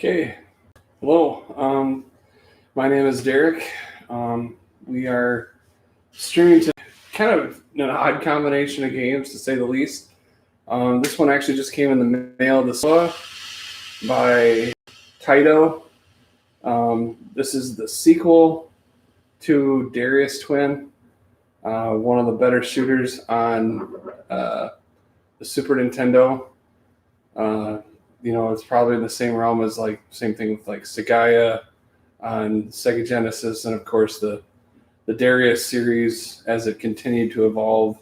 Okay, hello. My name is Derek. We are streaming to kind of an odd combination of games, to say the least. This one actually just came in the mail this by Taito. This is the sequel to Darius Twin, one of the better shooters on the Super Nintendo. It's probably in the same realm as same thing with Sagaya on Sega Genesis, and of course the Darius series as it continued to evolve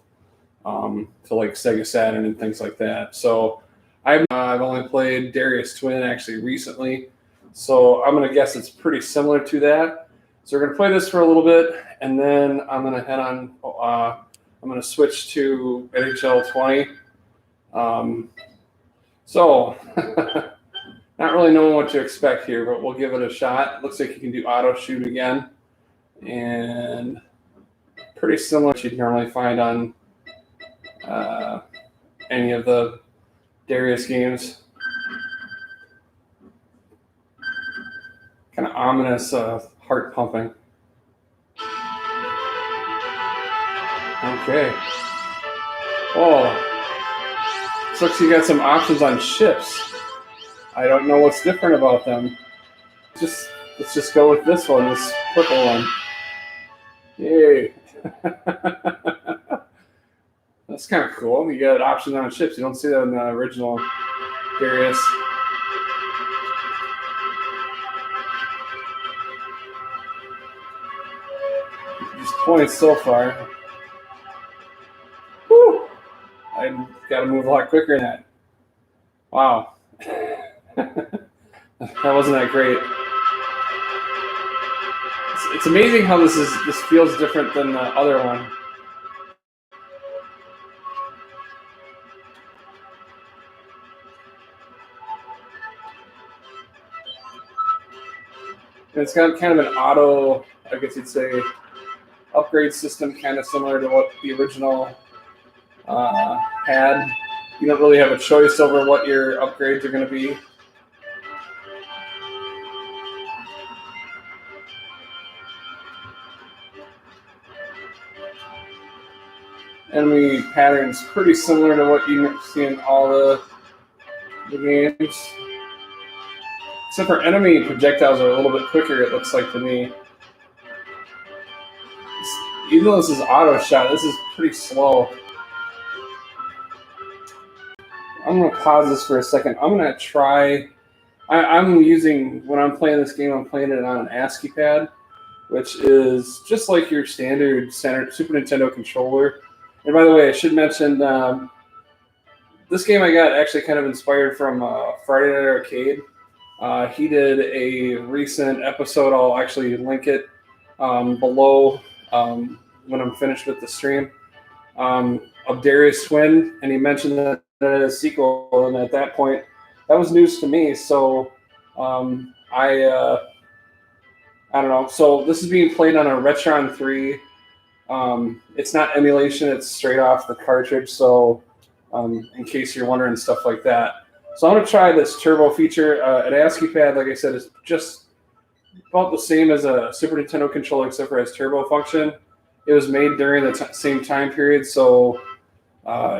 to Sega Saturn and things like that. So I've only played Darius Twin actually recently, so I'm gonna guess it's pretty similar to that. So we're gonna play this for a little bit, and then I'm gonna head on. I'm gonna switch to NHL 20. So, not really knowing what to expect here, but we'll give it a shot. It looks like you can do auto shoot again, and pretty similar to you'd normally find on any of the Darius games. Kind of ominous, heart pumping. Okay. Oh. Looks like you got some options on ships. I don't know what's different about them. Let's just go with this one, this purple one. Yay. That's kind of cool. You got options on ships. You don't see that in the original Darius. These points so far. Whew. I've got to move a lot quicker than that. Wow. That wasn't that great. It's amazing how this feels different than the other one. And it's got kind of an auto, I guess you'd say, upgrade system, kind of similar to what the original had. You don't really have a choice over what your upgrades are going to be. Enemy patterns pretty similar to what you see in all the games. Except for enemy projectiles are a little bit quicker, it looks like to me. Even though this is auto shot, this is pretty slow. I'm going to pause this for a second. I'm going to try. I'm using, when I'm playing this game, I'm playing it on an ASCII pad, which is just like your standard Super Nintendo controller. And by the way, I should mention this game I got actually kind of inspired from Friday Night Arcade. He did a recent episode. I'll actually link it below when I'm finished with the stream of Darius Twin, and he mentioned that a sequel, and at that point, that was news to me. So I don't know. So this is being played on a Retron 3. It's not emulation; it's straight off the cartridge. So in case you're wondering, stuff like that. So I'm going to try this turbo feature. An ASCII pad, like I said, is just about the same as a Super Nintendo controller, except for it has turbo function. It was made during the same time period, so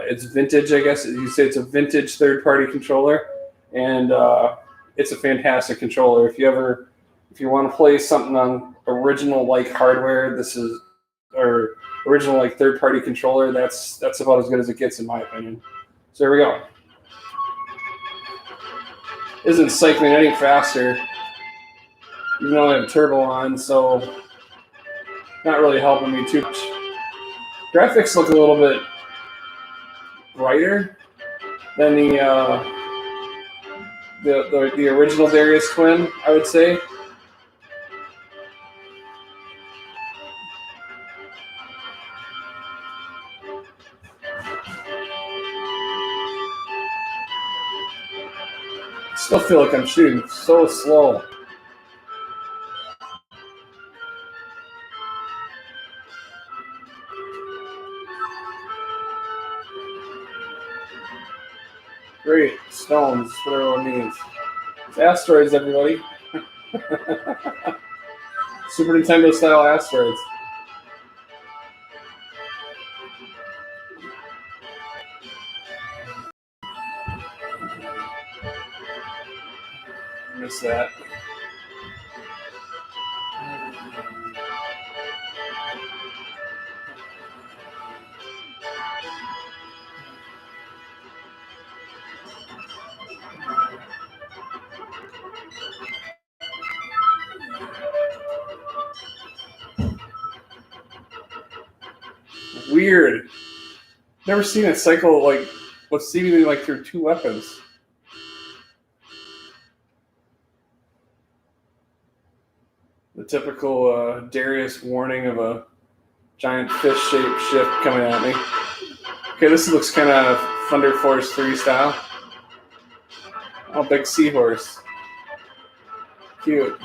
it's vintage, I guess. You say it's a vintage third-party controller, and it's a fantastic controller. If you want to play something on original hardware, or original third-party controller, that's about as good as it gets, in my opinion. So here we go. Isn't cycling any faster, even though I have turbo on, so not really helping me too much. Graphics look a little bit brighter than the original Darius Twin, I would say. I still feel like I'm shooting so slow. Great, stones, whatever it means. It's asteroids, everybody. Super Nintendo style asteroids. Miss that. Weird. Never seen a cycle like what's seemingly like through two weapons. The typical Darius warning of a giant fish-shaped ship coming at me. Okay, this looks kind of Thunder Force 3 style. Oh, big seahorse. Cute.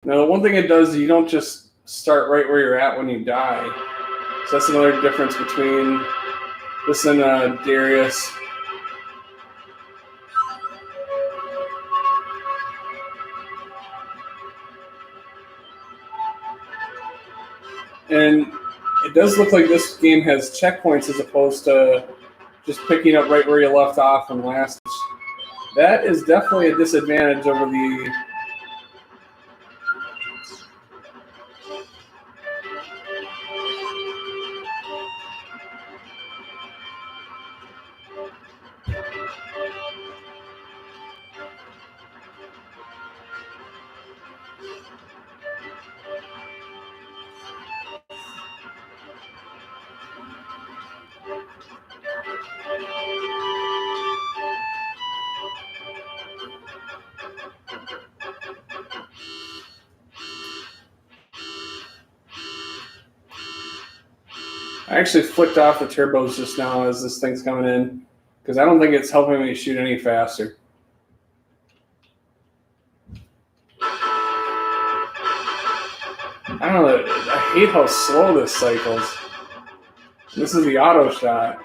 Now, the one thing it does is you don't just start right where you're at when you die. So that's another difference between this and Darius. And it does look like this game has checkpoints as opposed to just picking up right where you left off from last. That is definitely a disadvantage over the... I actually flicked off the turbos just now as this thing's coming in because I don't think it's helping me shoot any faster. I don't know. I hate how slow this cycles. This is the auto shot.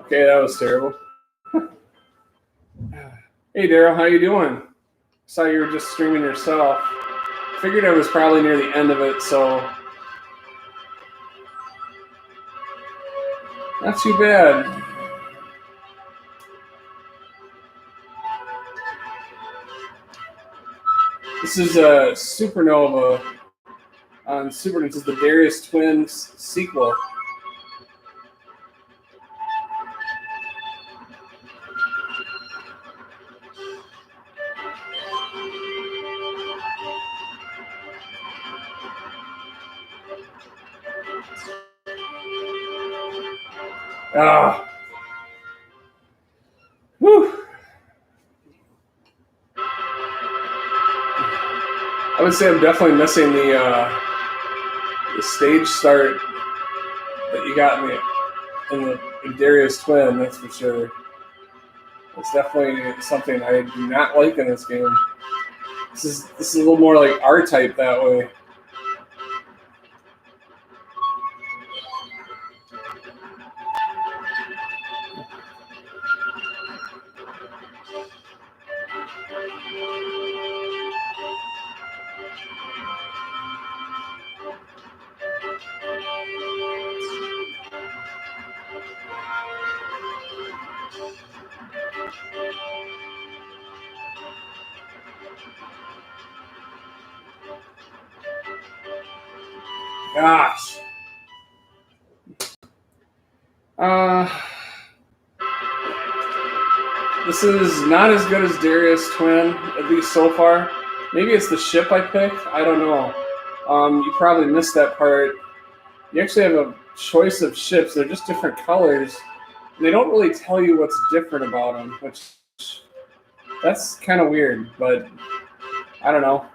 Okay, that was terrible. Hey, Daryl, how you doing? Saw you were just streaming yourself. Figured I was probably near the end of it, so not too bad. This is a Supernova on Super Nintendo. This is the Darius Twins sequel. Ah. Whew. I would say I'm definitely missing the stage start that you got in Darius Twin, that's for sure. It's definitely something I do not like in this game. This is a little more like R-Type that way. Gosh. This is not as good as Darius Twin, at least so far. Maybe it's the ship I picked. I don't know. You probably missed that part. You actually have a choice of ships. They're just different colors. They don't really tell you what's different about them, which that's kind of weird, but I don't know.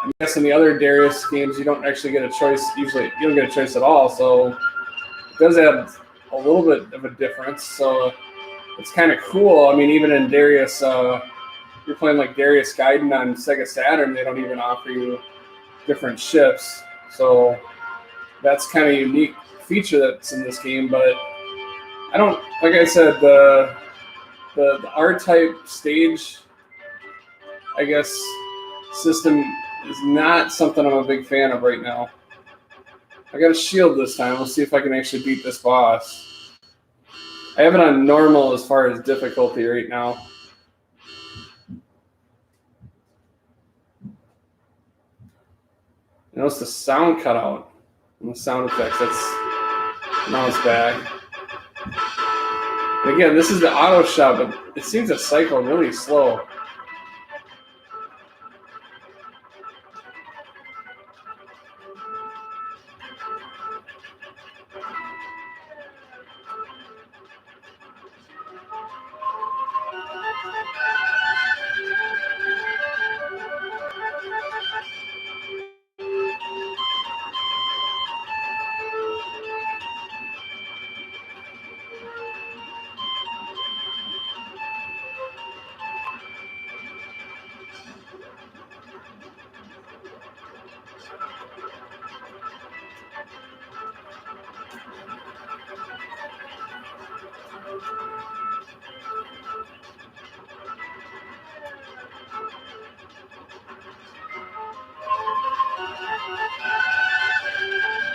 I guess in the other Darius games, you don't actually get a choice. Usually, you don't get a choice at all. So it does have a little bit of a difference. So it's kind of cool. I mean, even in Darius, you're playing like Darius Gaiden on Sega Saturn, they don't even offer you different ships. So that's kind of a unique feature that's in this game. But I don't, like I said, the R-type stage, I guess, system is not something I'm a big fan of right now. I got a shield this time. We'll see if I can actually beat this boss. I have it on normal as far as difficulty right now. Notice the sound cut out and the sound effects. Now it's back. And again, this is the auto shot, but it seems to cycle really slow.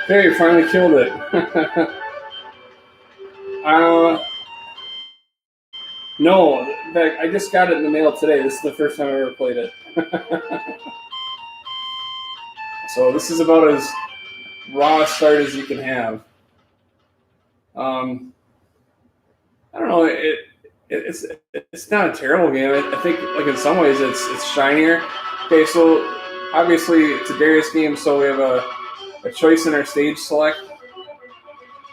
Okay, you finally killed it. No, in fact, I just got it in the mail today. This is the first time I ever played it. So this is about as raw a start as you can have. I don't know. It's not a terrible game. I think like in some ways it's shinier. Okay, so obviously it's a Darius game, so we have a choice in our stage select,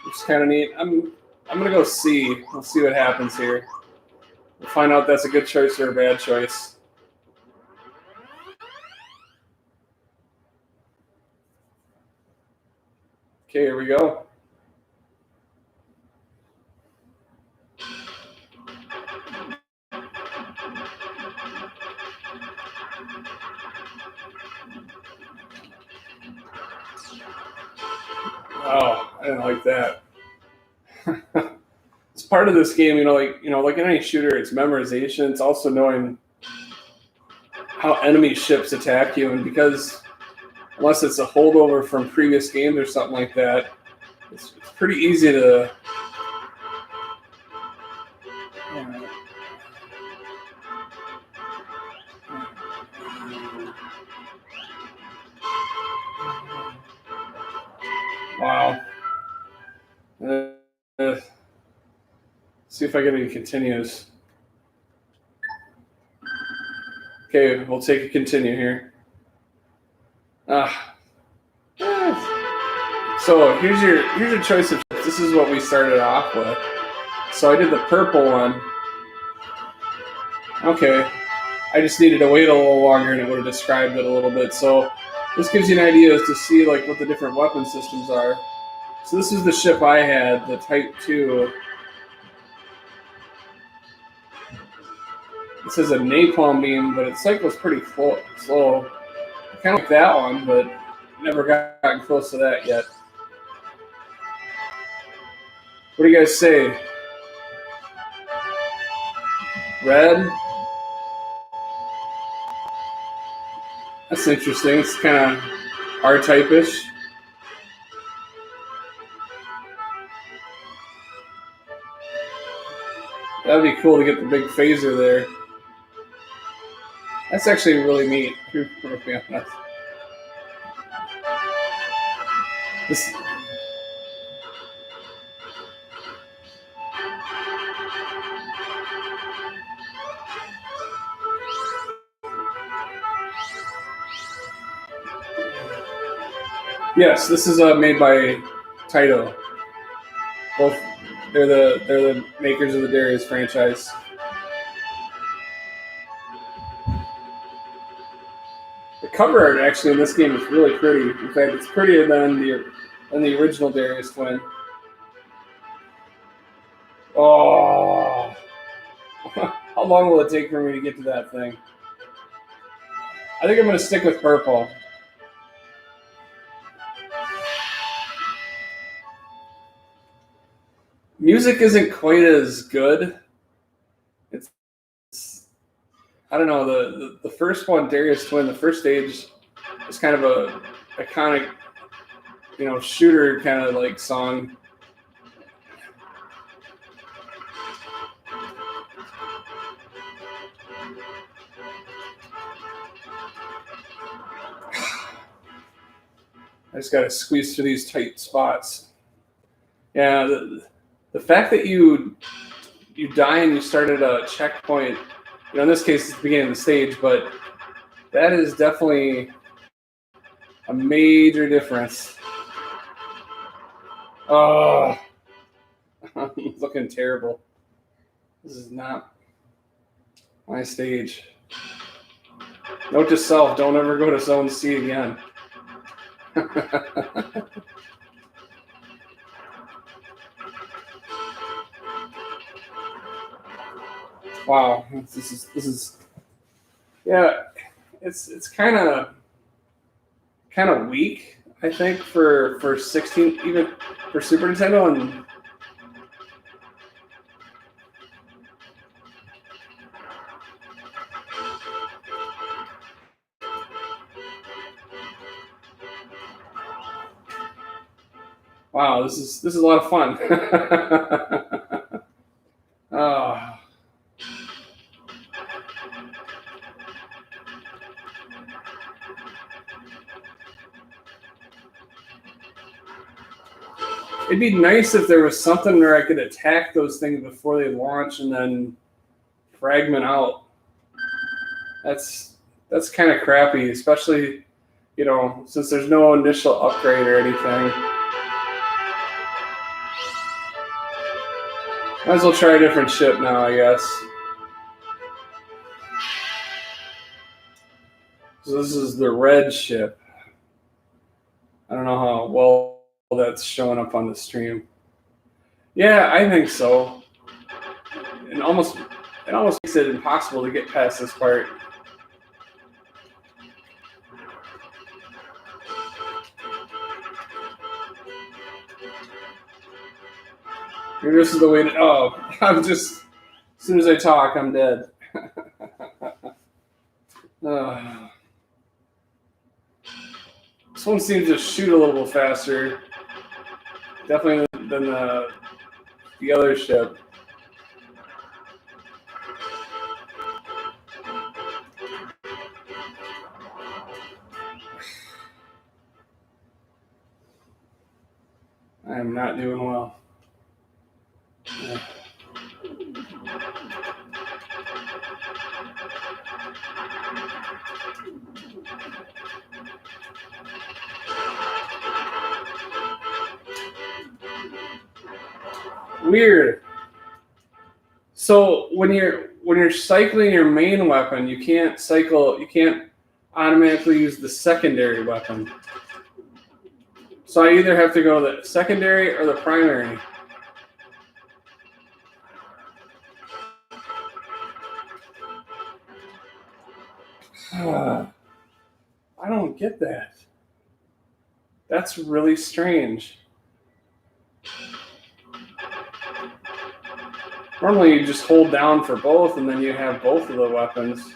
which is kind of neat. I'm gonna go C. We'll see what happens here. We'll find out if that's a good choice or a bad choice. Okay, here we go. Oh, I didn't like that. It's part of this game, like in any shooter, it's memorization. It's also knowing how enemy ships attack you, and because unless it's a holdover from previous games or something like that, it's pretty easy to. Wow. See if I get any continues. Okay, we'll take a continue here. So here's your choice of chips. This is what we started off with. So I did the purple one. Okay, I just needed to wait a little longer, and it would have described it a little bit. So this gives you an idea as to see like what the different weapon systems are. So this is the ship I had, the Type 2. This is a napalm beam, but it cycles pretty slow. I kind of like that one, but never gotten close to that yet. What do you guys say? Red? That's interesting. It's kind of R-type-ish. That'd be cool to get the big phaser there. That's actually really neat. This, yes, this is made by Taito. Both they're the makers of the Darius franchise. The cover art actually in this game is really pretty. In fact, it's prettier than the original Darius twin. Oh, how long will it take for me to get to that thing? I think I'm going to stick with purple. Music isn't quite as good. It's I don't know, the first one, Darius Twin, the first stage is kind of a iconic, shooter kind of like song. I just got to squeeze through these tight spots. Yeah, the fact that you die and you start at a checkpoint, in this case it's the beginning of the stage, but that is definitely a major difference. Oh, I'm looking terrible. This is not my stage. Note to self, don't ever go to Zone C again. Wow, this is yeah, it's kind of weak, I think, for 16, even for Super Nintendo. And wow, this is a lot of fun. Oh. It'd be nice if there was something where I could attack those things before they launch and then fragment out. That's kind of crappy, especially, since there's no initial upgrade or anything. Might as well try a different ship now, I guess. So this is the red ship. I don't know how well that's showing up on the stream. Yeah, I think so. It almost makes it impossible to get past this part. Maybe this is the way to... Oh, I'm just... As soon as I talk, I'm dead. This one seems to shoot a little bit faster. Definitely than the other ship. I am not doing well. Weird. So when you're cycling your main weapon, you can't automatically use the secondary weapon. So I either have to go to the secondary or the primary. I don't get that. That's really strange. Normally you just hold down for both and then you have both of the weapons.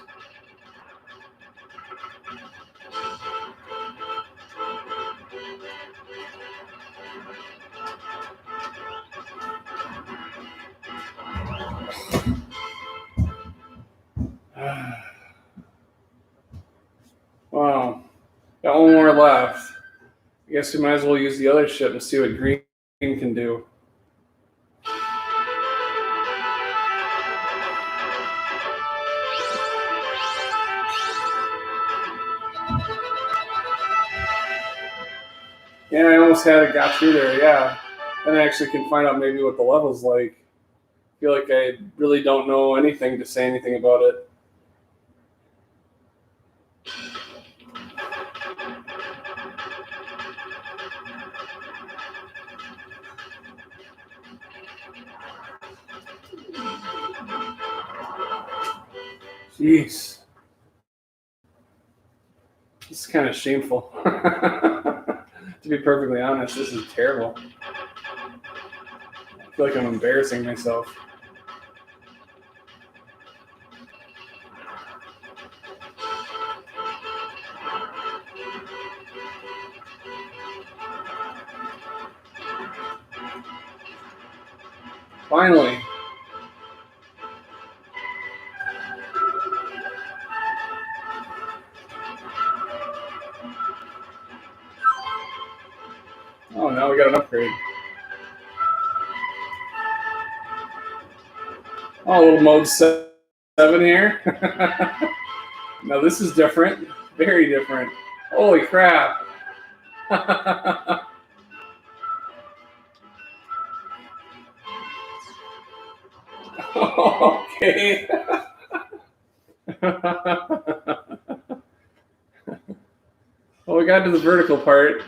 Wow. Got one more left. I guess we might as well use the other ship and see what green can do. Yeah, I almost had it got through there, yeah. Then I actually can find out maybe what the level's like. I feel like I really don't know anything to say anything about it. Jeez. This is kind of shameful. To be perfectly honest, this is terrible. I feel like I'm embarrassing myself. Finally. Oh, now we got an upgrade. Oh, a little mode 7 here. Now this is different. Very different. Holy crap. Okay. Well, we got to the vertical part.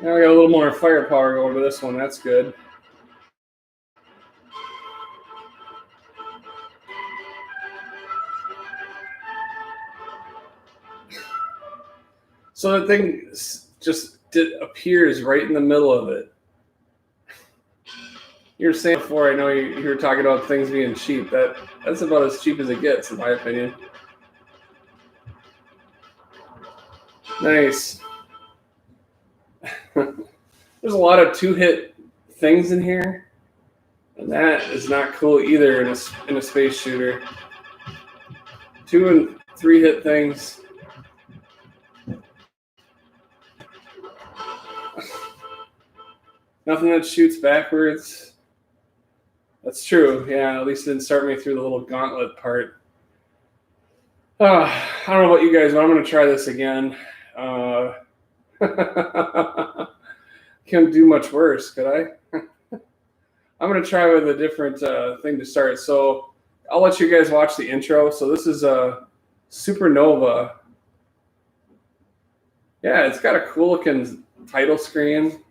Now we got a little more firepower going to this one. That's good. So the thing just appears right in the middle of it. You were saying before, I know you were talking about things being cheap. That's about as cheap as it gets, in my opinion. Nice. There's a lot of 2-hit things in here, and that is not cool either in a space shooter. 2 and 3-hit things. Nothing that shoots backwards. That's true. Yeah, at least it didn't start me through the little gauntlet part. I don't know about you guys, but I'm going to try this again. Can't do much worse, could I? I'm going to try with a different thing to start. So I'll let you guys watch the intro. So this is a Supernova. Yeah, it's got a cool looking title screen.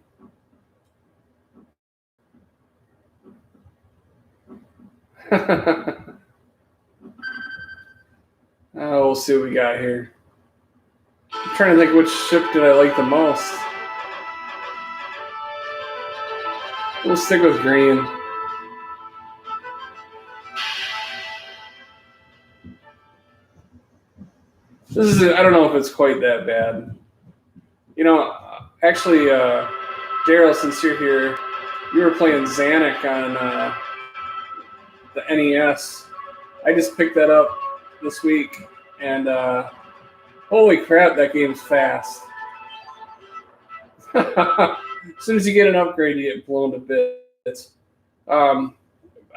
We'll see what we got here. I'm trying to think which ship did I like the most. We'll stick with green. I don't know if it's quite that bad. You know, actually, Daryl, since you're here, you were playing Xanac on the NES. I just picked that up this week, and holy crap, that game's fast. As soon as you get an upgrade, you get blown to bits. I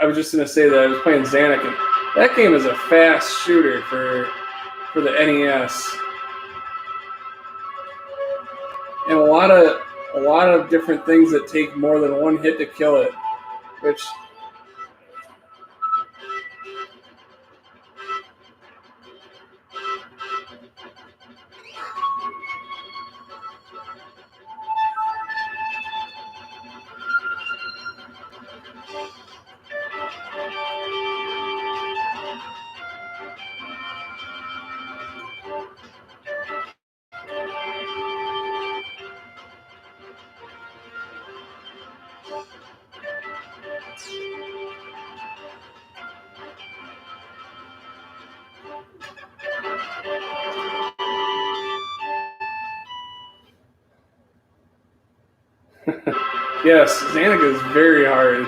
was just going to say that I was playing Xanac, and that game is a fast shooter for the NES. And a lot of different things that take more than one hit to kill it, which yes, Xanac is very hard.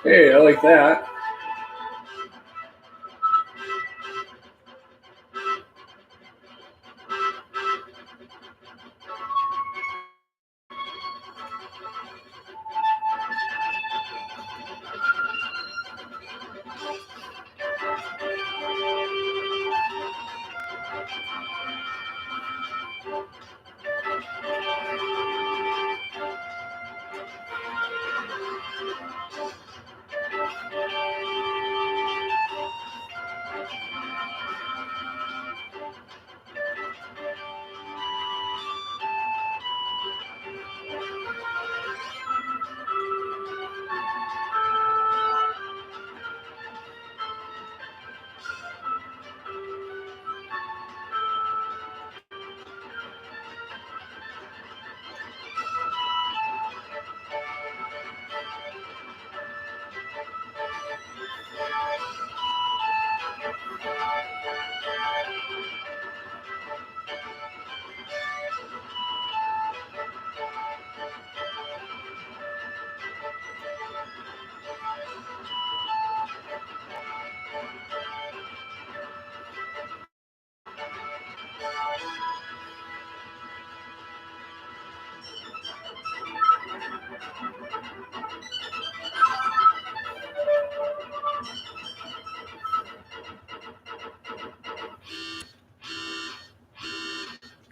Hey, I like that.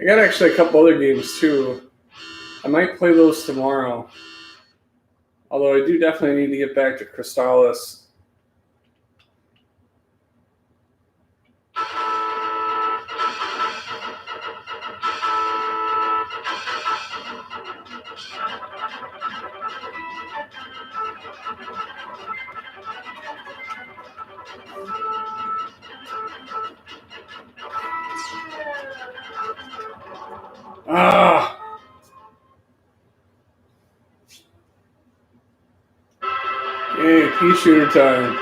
I got actually a couple other games too. I might play those tomorrow. Although I do definitely need to get back to Crystallis. Ah! Hey, pea shooter time.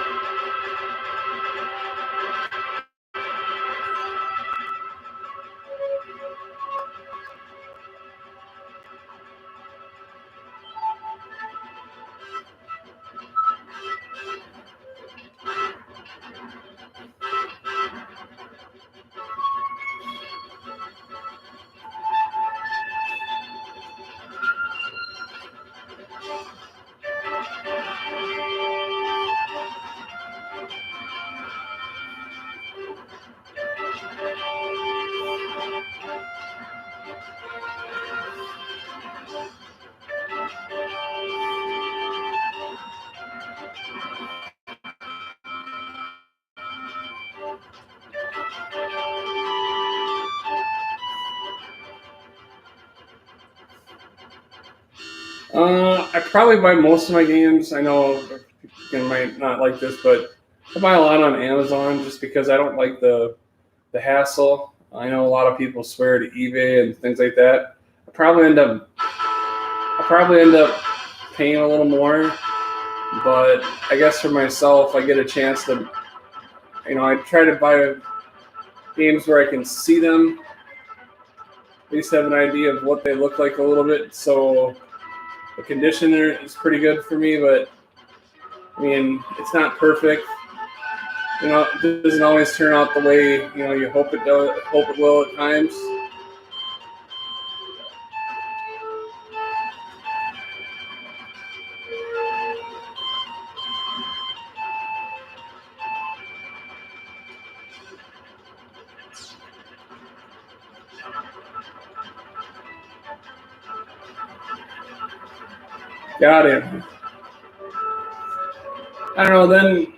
I probably buy most of my games. I know people might not like this, but I buy a lot on Amazon just because I don't like the hassle. I know a lot of people swear to eBay and things like that. I probably end up paying a little more, but I guess for myself, I get a chance to, I try to buy games where I can see them, at least have an idea of what they look like a little bit. So the condition is pretty good for me, but I mean, it's not perfect. It doesn't always turn out the way you hope it does, hope it will at times. Got it. I don't know. Then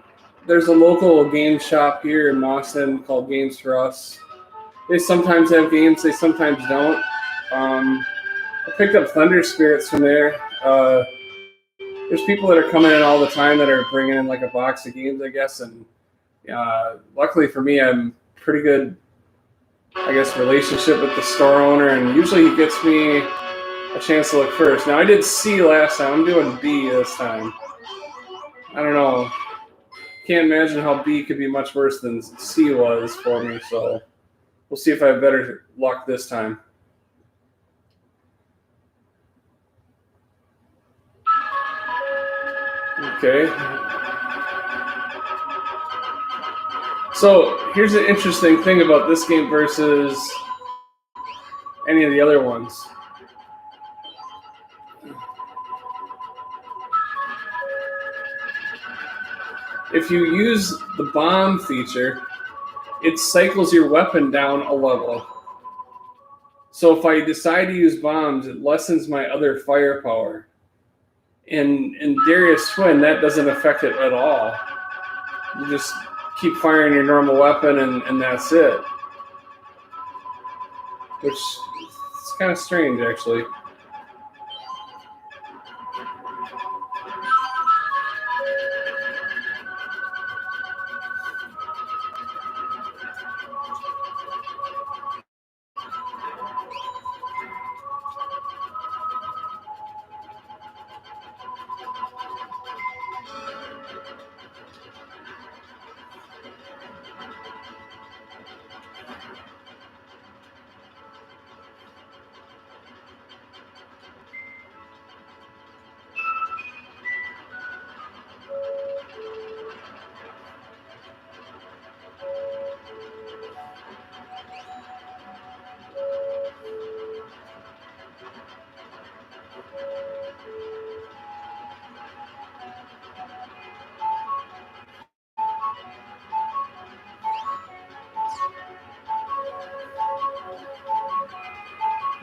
there's a local game shop here in Boston called Games for Us. They sometimes have games, they sometimes don't. I picked up Thunder Spirits from there. There's people that are coming in all the time that are bringing in like a box of games, I guess. And luckily for me, I'm pretty good, I guess, relationship with the store owner, and usually he gets me a chance to look first. Now I did C last time. I'm doing B this time. I don't know. Can't imagine how B could be much worse than C was for me. So we'll see if I have better luck this time. Okay. So here's an interesting thing about this game versus any of the other ones. If you use the bomb feature, it cycles your weapon down a level. So if I decide to use bombs, it lessens my other firepower. In Darius Twin, that doesn't affect it at all. You just keep firing your normal weapon and that's it. Which is kind of strange, actually.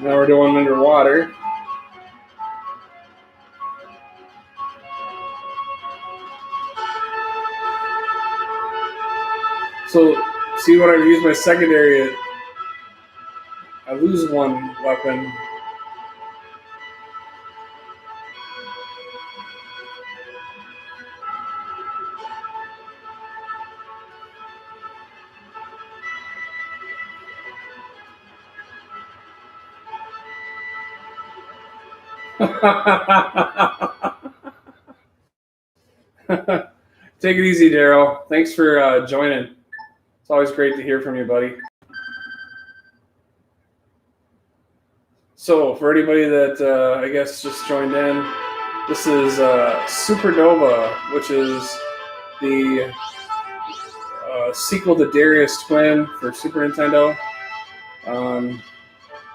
Now we're doing underwater. So, see, when I use my secondary, I lose one weapon. Take it easy, Daryl. Thanks for joining. It's always great to hear from you, buddy. So, for anybody that I guess just joined in, this is Supernova, which is the sequel to Darius Twin for Super Nintendo.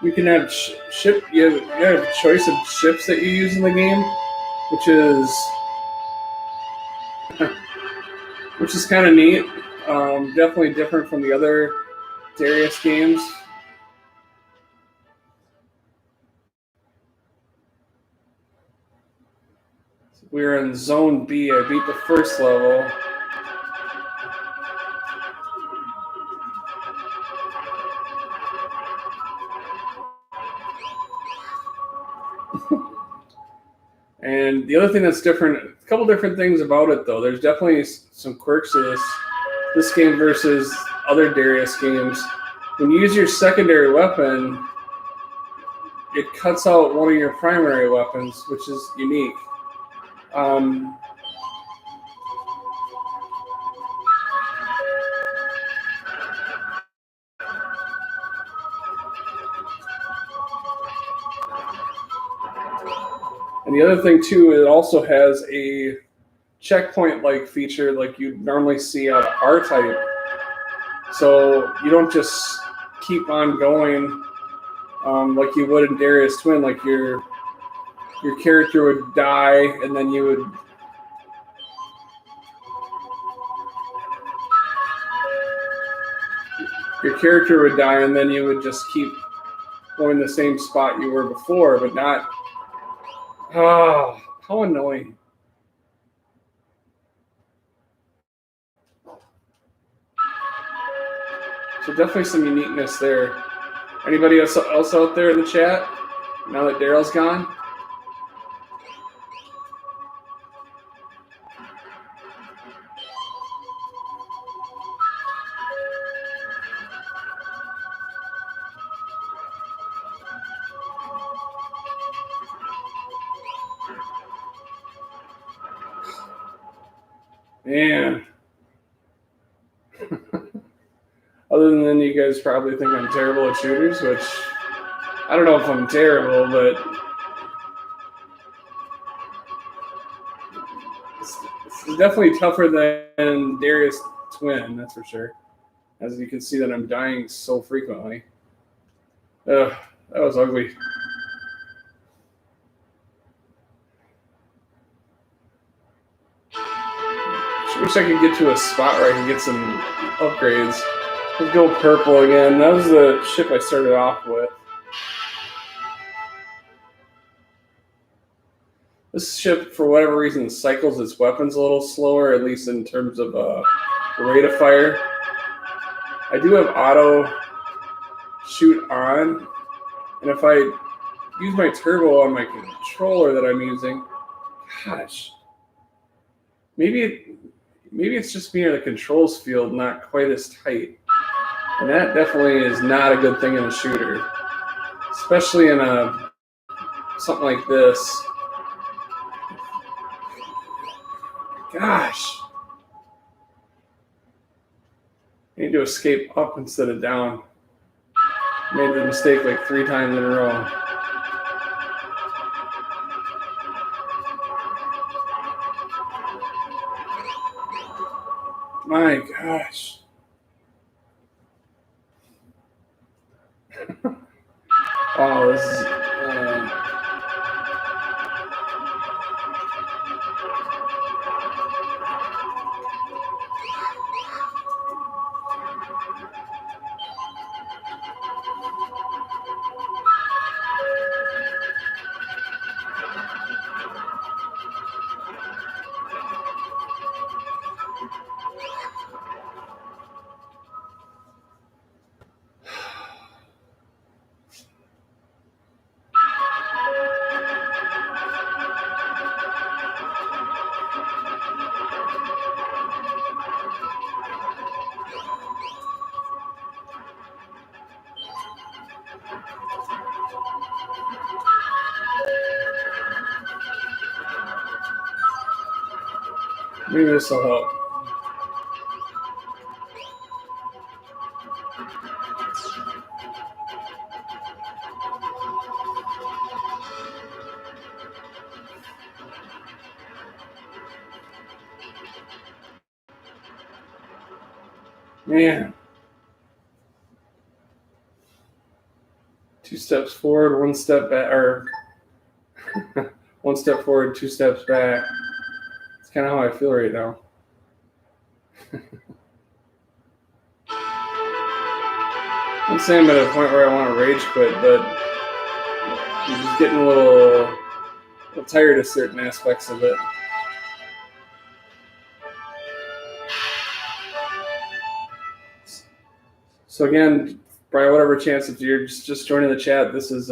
You can have ship. You have a choice of ships that you use in the game, which is kind of neat. Definitely different from the other Darius games. We were in Zone B. I beat the first level. And the other thing that's different, a couple different things about it though. There's definitely some quirks to this game versus other Darius games. When you use your secondary weapon, it cuts out one of your primary weapons, which is unique. And the other thing too, it also has a checkpoint-like feature like you normally see out of R-Type. So you don't just keep on going like you would in Darius Twin, like your character would die and then your character would die and then you would just keep going the same spot you were before, but not. Oh, how annoying. So definitely some uniqueness there. Anybody else out there in the chat now that Daryl's gone? Man. Other than you guys probably think I'm terrible at shooters, which I don't know if I'm terrible, but it's definitely tougher than Darius Twin, that's for sure. As you can see that I'm dying so frequently. Ugh, that was ugly. I wish I could get to a spot where I could get some upgrades. Let's go purple again. That was the ship I started off with. This ship, for whatever reason, cycles its weapons a little slower, at least in terms of the rate of fire. I do have auto shoot on, and if I use my turbo on my controller that I'm using, gosh, maybe it's just me or the controls field not quite as tight. And that definitely is not a good thing in a shooter, especially in something like this. Gosh. I need to escape up instead of down. Made the mistake like 3 times in a row. My gosh. Oh, this is... Maybe this will help. Man. 2 steps forward, 1 step back, or 1 step forward, 2 steps back. It's kind of how I feel right now. I'm saying I'm at a point where I want to rage quit, but I'm just getting a little tired of certain aspects of it. So again, by whatever chance, if you're just joining the chat, this is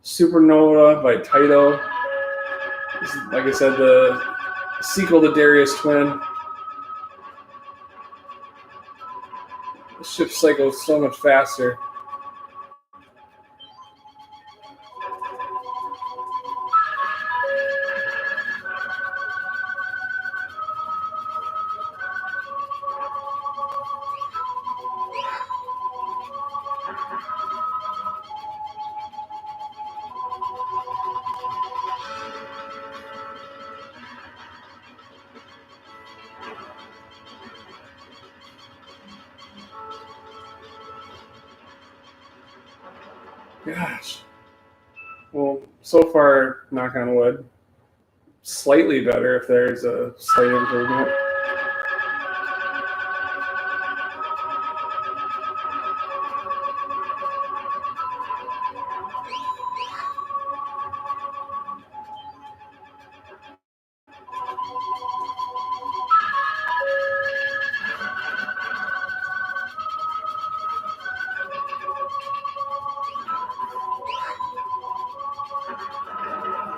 Supernova by Taito. This is, like I said, the sequel to Darius Twin. The ship cycles so much faster. Gosh. Well, so far, knock on wood, slightly better if there's a slight improvement.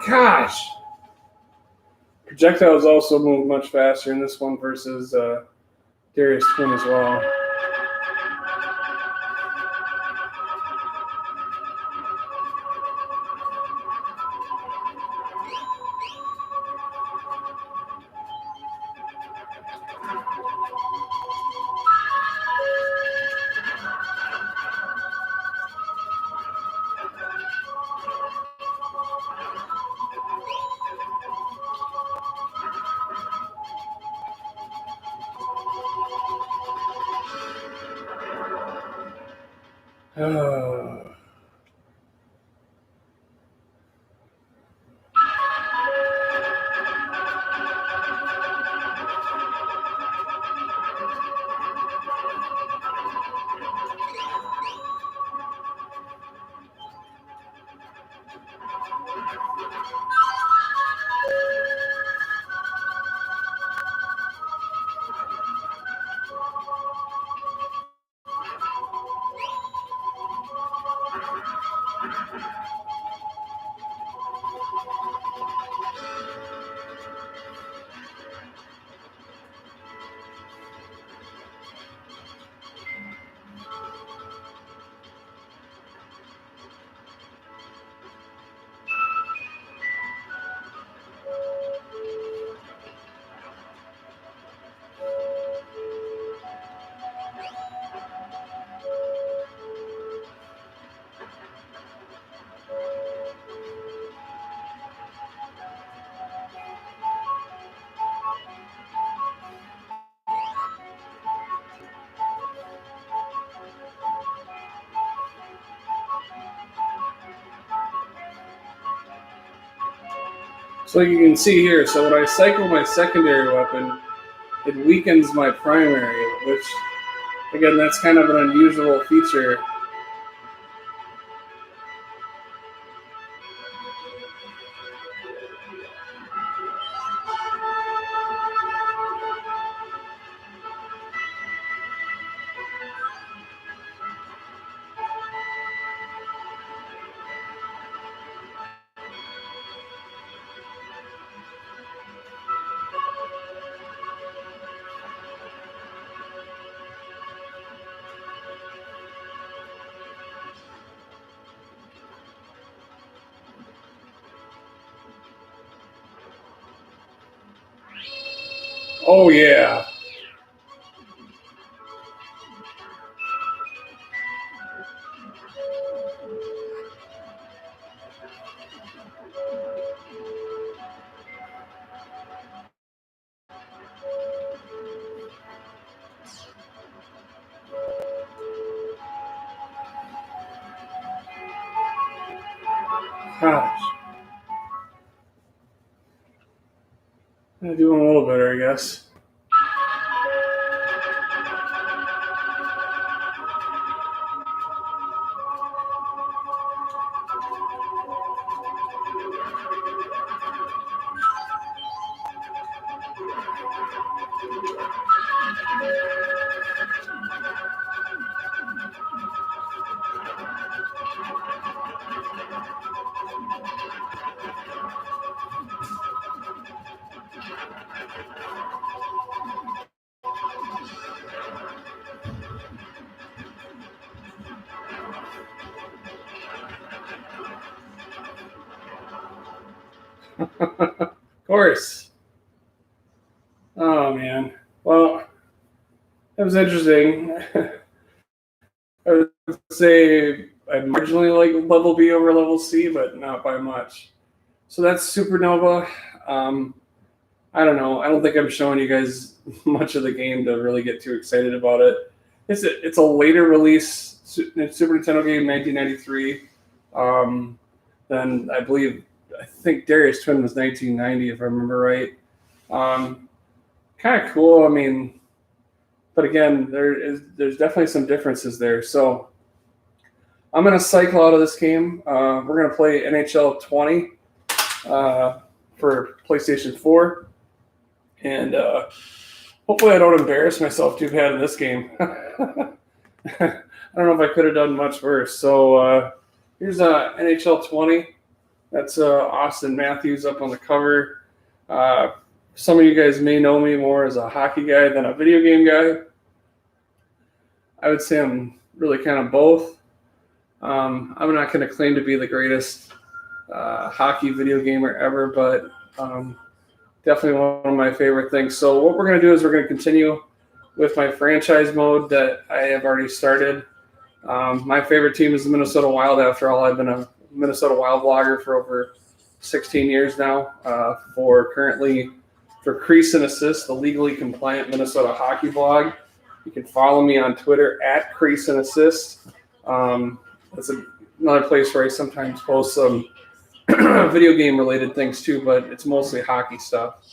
Gosh! Projectiles also move much faster in this one versus Darius Twin as well. So you can see here, so when I cycle my secondary weapon, it weakens my primary, which, again, that's kind of an unusual feature. Oh, yeah. Gosh. I'm doing a little better, I guess. Of course. Oh, man. Well, it was interesting. I would say I marginally like level B over level C, but not by much. So that's Supernova. Um, I don't know. I don't think I'm showing you guys much of the game to really get too excited about it. It's a later release Super Nintendo game, 1993. Then I think Darius Twin was 1990, if I remember right. Kind of cool. I mean, but again, there's definitely some differences there. So I'm gonna cycle out of this game. We're gonna play NHL 20 for PlayStation 4, and hopefully I don't embarrass myself too bad in this game. I don't know if I could have done much worse. So here's NHL 20. That's Austin Matthews up on the cover. Some of you guys may know me more as a hockey guy than a video game guy. I would say I'm really kind of both. I'm not going to claim to be the greatest hockey video gamer ever, but definitely one of my favorite things. So what we're going to do is we're going to continue with my franchise mode that I have already started. My favorite team is the Minnesota Wild. After all, I've been a Minnesota Wild blogger for over 16 years now. For Crease and Assist, the legally compliant Minnesota hockey blog. You can follow me on Twitter at Crease and Assist. That's another place where I sometimes post some video game related things too, but it's mostly hockey stuff.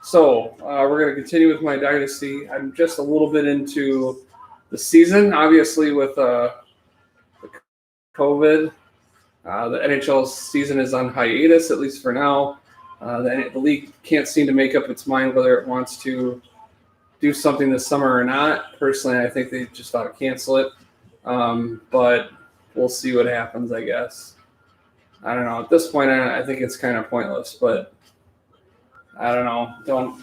So we're going to continue with my dynasty. I'm just a little bit into the season, obviously with COVID. The NHL season is on hiatus, at least for now. The league can't seem to make up its mind whether it wants to do something this summer or not. Personally, I think they just ought to cancel it. But we'll see what happens, I guess. I don't know. At this point, I think it's kind of pointless, but I don't know.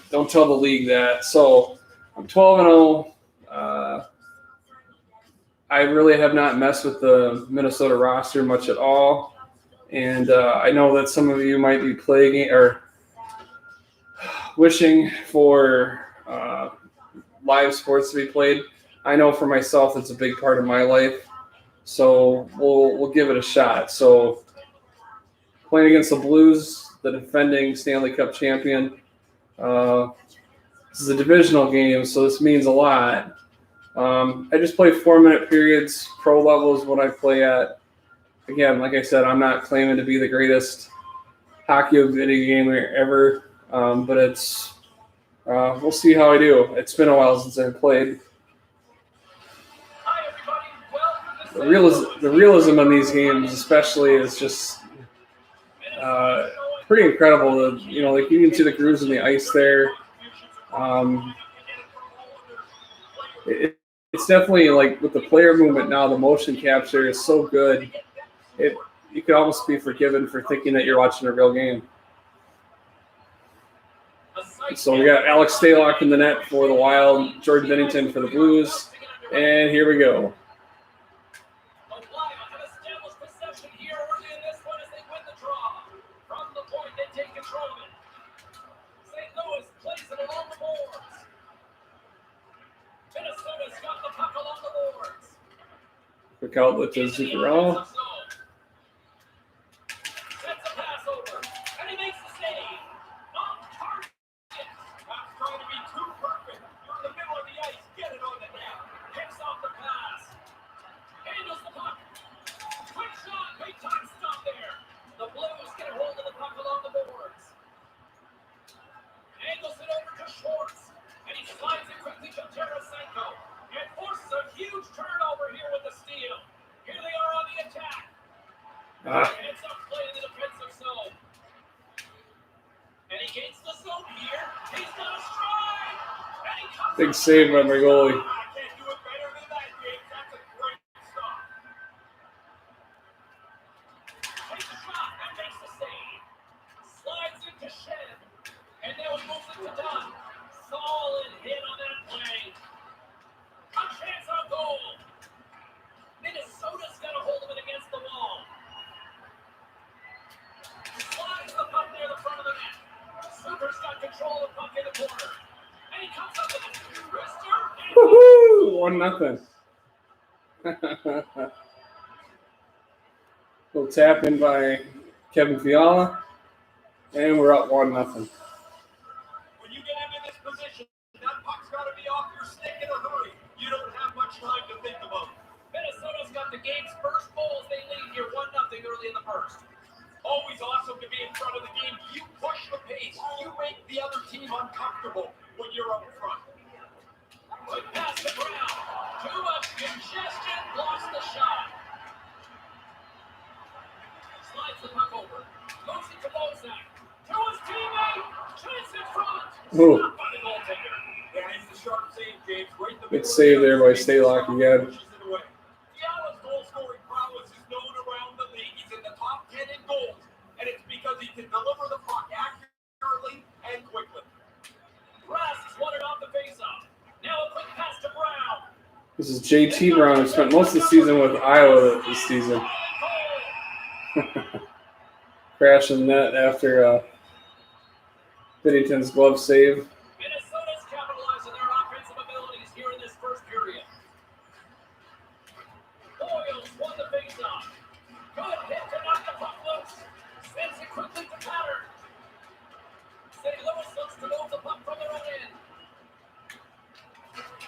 Don't tell the league that. So I'm 12-0. I really have not messed with the Minnesota roster much at all. And I know that some of you might be playing or wishing for live sports to be played. I know for myself it's a big part of my life. So we'll give it a shot. So playing against the Blues, the defending Stanley Cup champion. This is a divisional game, so this means a lot. I just play 4-minute periods. Pro level is what I play at. Again, like I said, I'm not claiming to be the greatest hockey video gamer ever, but it's we'll see how I do. It's been a while since I've played. The realism in these games, especially, is just pretty incredible. Like you can see the grooves in the ice there. It's definitely like with the player movement now, the motion capture is so good. You could almost be forgiven for thinking that you're watching a real game. So we got Alex Stalock in the net for the Wild, Jordan Bennington for the Blues, and here we go. Quick outlet to Zuccarello. Big save by my goalie. Woohoo! 1-0. Little tap in by Kevin Fiala, and we're up 1-0. When you get into this position, that puck's got to be off your stick in a hurry. You don't have much time to think about. Minnesota's got the game's first goal as they lead here 1-0 early in the first. Always awesome to be in front of the game. You push the pace. You make the other team uncomfortable when you're up front. Quick pass to Brown. Too much congestion. Lost the shot. Slides the puck over. Moves it to Bozak. To his teammate. Chance in front. Stopped by the goaltender. That is the sharp save, James. Right in the Good save there by Stalock again. Fiala's goal-scoring prowess is known around the league. He's in the top 10 in goals, and it's because he can deliver the puck accurately and quickly. Brass has won it off the face-off. Now a quick pass to Brown. This is JT Brown, who spent most of the season with Iowa this season. Crashing net after Binnington's glove save. Minnesota's capitalizing their offensive abilities here in this first period. Boyles won the face-off. Good hit to knock the puck loose. Sends it quickly to Pattern. St. Louis looks to move the puck from their own end.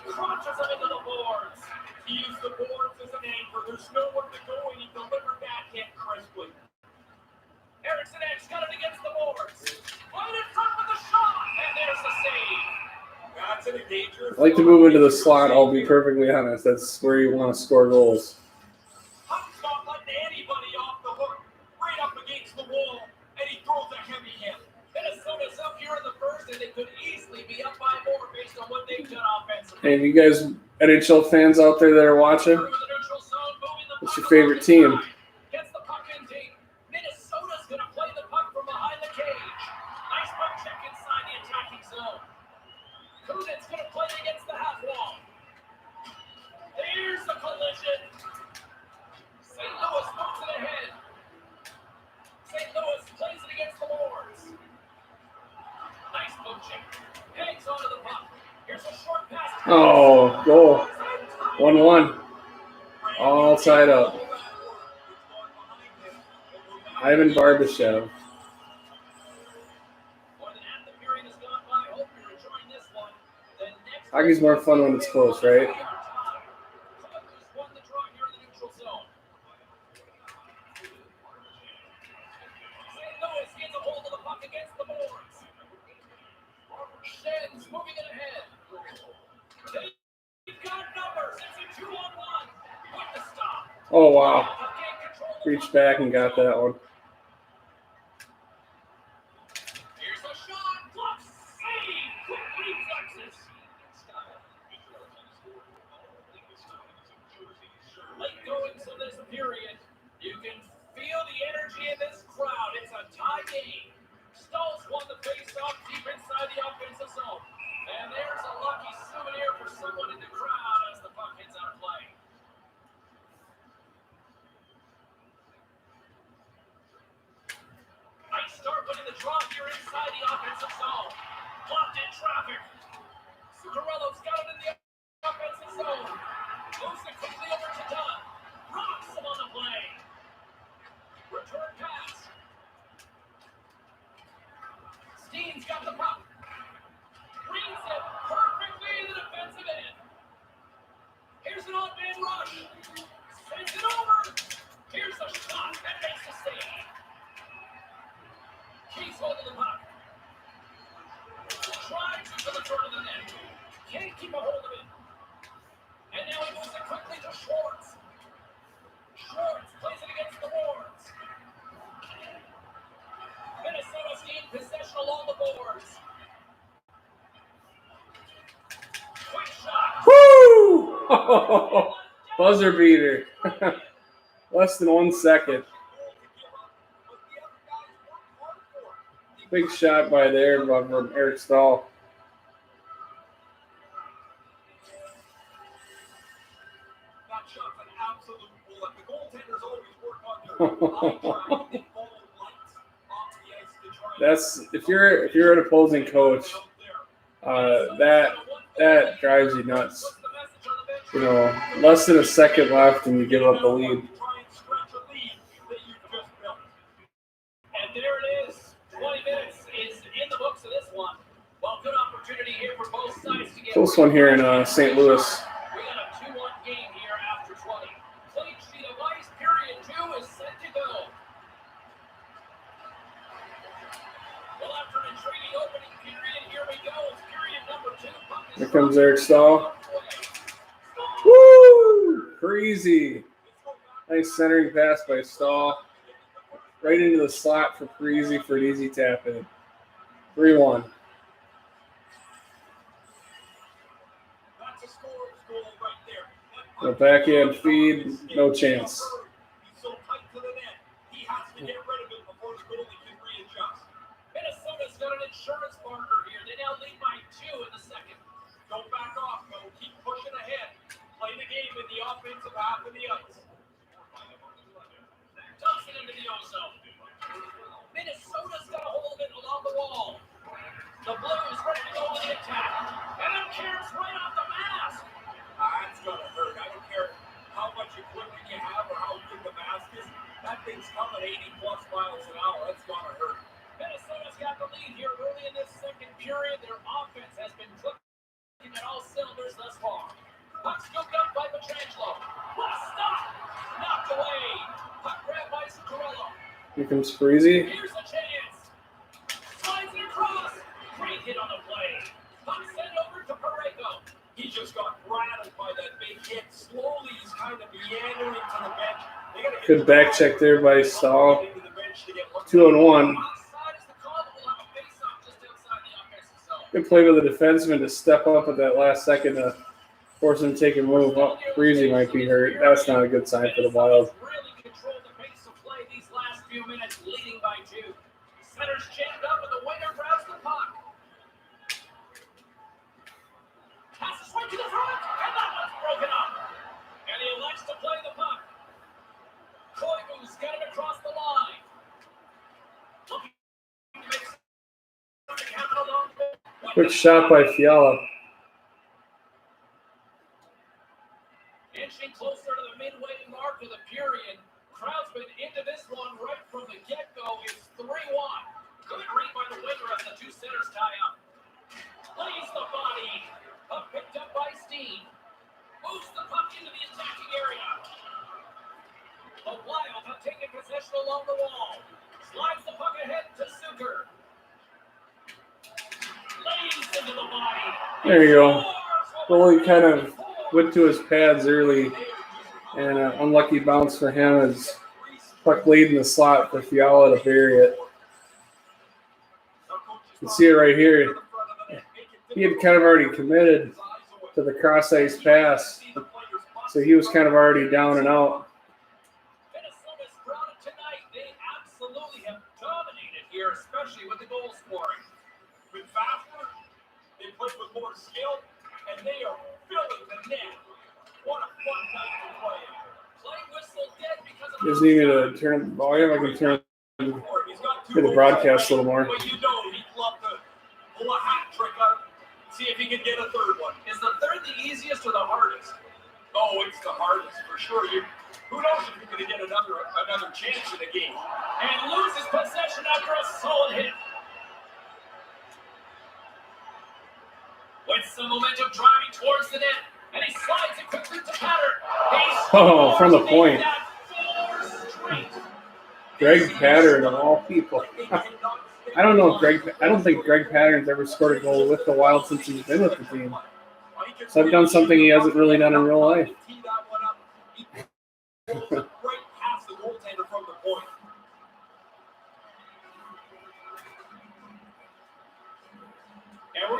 Crunches it into the boards. He used the boards as an anchor. There's nowhere to go, and he delivered that hit crisply. Erickson Edge got it against the boards. Right in front with the shot, and there's the save. That's in a dangerous. I like to move into the slot, I'll be perfectly honest. That's where you want to score goals. Puck's not letting anybody off the hook. Right up against the wall, and he throws a heavy hit. Minnesota's up here in the first, and they could easily be up by more based on what they've done offensively. And you guys, NHL fans out there that are watching, what's your favorite team? Gets the puck in deep. Minnesota's going to play the puck from behind the cage. Nice puck check inside the attacking zone. Kunitz going to play against the half wall. There's the collision. St. Louis moves it ahead. St. Louis plays it against the boards. Nice poaching. Hangs onto the puck. Here's a short pass. Oh, goal. 1-1. All tied up. Ivan Barbashev. Hockey's more fun when it's close, right? Moving it ahead. They've got numbers. It's a 2-on-1. With the stop. Oh, wow. Reached back and got that one. Here's a shot. Block save. Quick reflexes. Late goings of this period. You can feel the energy in this crowd. It's a tie game. Stolz won the face-off deep inside the offensive zone. And there's a lucky souvenir for someone in the crowd as the puck hits out of play. Nice start winning the draw here inside the offensive zone. Blocked in traffic. Zuccarello's got it in the offensive zone. Moves it quickly over to Dunn. Rocks him on the play. Return pass. Steen's got the puck. Reads it perfectly in the defensive end. Here's an odd-man rush. Sends it over. Here's a shot that makes the save. Keys holding the puck. Tries to the front of the net. Can't keep a hold of it. And now he moves it quickly to Schwartz. Schwartz plays it against the boards. Minnesota's gained possession along the boards. Quick shot. Woo! Buzzer beater. Less than 1 second. Big shot by there from Eric Stahl. That shot's an absolute bullet. The goaltenders always work on their eye That's if you're an opposing coach, that drives you nuts. You know, less than a second left and you give up the lead. And there it is. 20 minutes is in the books of this one. Well, good opportunity here for both sides to get. Close one here in St. Louis. We got a 2-1 game here after 20. Clean sheet of ice. Period 2 is set to go. Well, after an intriguing opening period, here we go. It's period number 2. Here comes Eric Stahl. Woo! Crazy. Nice centering pass by Stahl. Right into the slot for Parisi for an easy tap in. 3-1. That's a scorer's goal right there. The backhand feed, no chance. He's so tight to the net. He has to get rid of it before the goalie can readjust. Minnesota's got an insurance marker here. They now lead by 2 in the second. Don't back off, though. Keep pushing ahead. Play the game in the offensive half of the ice. Dumps it into the ozone. Minnesota's got a hold of it along the wall. The Blues ready to go with the attack. And it carries right off the mask. That's going to hurt. I don't care how much equipment you have or how good the mask is. That thing's coming 80-plus miles an hour. That's going to hurt. Minnesota's got the lead here early in this second period. Their offense has been clicking at all cylinders thus far. Puck scooped up by Petrangelo. What a stop! Knocked away. Puck grabbed by Zuccarello. Here comes Parisi. Here's a chance. Slides it across. Great hit on the play. Puck sent over to Pareko. He just got rattled by that big hit. Slowly, he's kind of meandering to the bench. Good back check there by Stahl. 2-on-1. Outside is the call. We'll have a face-off just outside the offensive zone. Good play with the defenseman to step up at that last second to force him to take a move. Oh, Parisi might be hurt. That's not a good sign for the Wild. Really controlled the pace of play these last few minutes, leading by 2. Center's jammed up, and the winger grabs the puck. Passes right to the front, and that one's broken up. And he elects to play the puck. Koivu's got it across the line. Looking to make something happen along the way. Quick shot by Fiala. Inching closer to the midway mark of the period. Crowd's been into this one right from the get-go. It's 3-1. Good read by the winger as the two centers tie up. Plays the body. Puck picked up by Steen. Moves the puck into the attacking area. The Wild have taken possession along the wall. Slides the puck ahead to Zucker. Lays into the body. There you go. Goalie kind of went to his pads early, and an unlucky bounce for him as puck laid in the slot for Fiala to bury it. You can see it right here. He had kind of already committed to the cross-ice pass, so he was kind of already down and out. Minnesota's proud tonight. They absolutely have dominated here, especially with the goal scoring. With faster, they play with more skill, and they are filling the net. What a fun night to play. Play whistle dead because of You just need me to turn up the volume. I can turn the broadcast a little more. Well, you know he'd love to pull a hat trick up, see if he can get a third one. Is the third the easiest or the hardest? Oh, it's the hardest for sure. Who knows if you're going to get another chance in the game. And loses possession after a solid hit. With some momentum driving towards the net. And he slides it quickly to Patter. From the point. Greg Pattern of all people. I don't think Greg Pattern's ever scored a goal with the Wild since he's been with the team. So I've done something he hasn't really done in real life.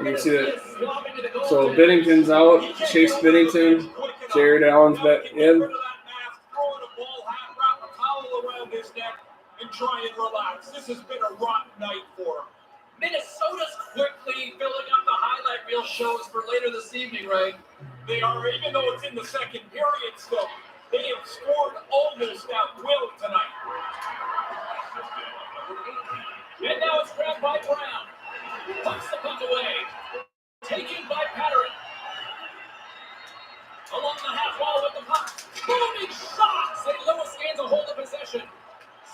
You see that? So Binnington's out. Chase Binnington. Jared Allen's back in. And try and relax. This has been a rotten night for him. Minnesota's quickly filling up the highlight reel shows for later this evening, Ray. They are, even though it's in the second period still, they have scored almost at will tonight. And now it's grabbed by Brown. Pucks the puck away. Taken by Pattern. Along the half wall with the puck. Booming shot! St. Louis gains a hold of possession.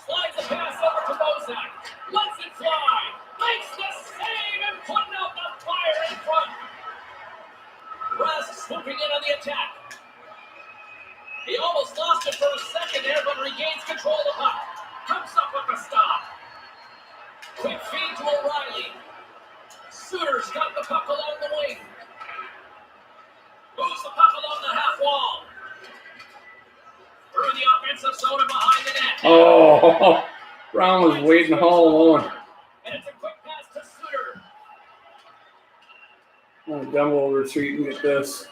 Slides the pass over to Bozak. Lets it fly. Makes the save and putting out the fire in front. Rask swooping in on the attack. He almost lost it for a second there, but regains control of the puck. Comes up with the stop. Quick feed to O'Reilly. Suter's got the puck along the wing. Moves the puck along the half wall. Through the offensive zone and behind the net. Oh, Brown was waiting all alone. And it's a quick pass to Suter. Oh, Dunn will retreat and get this.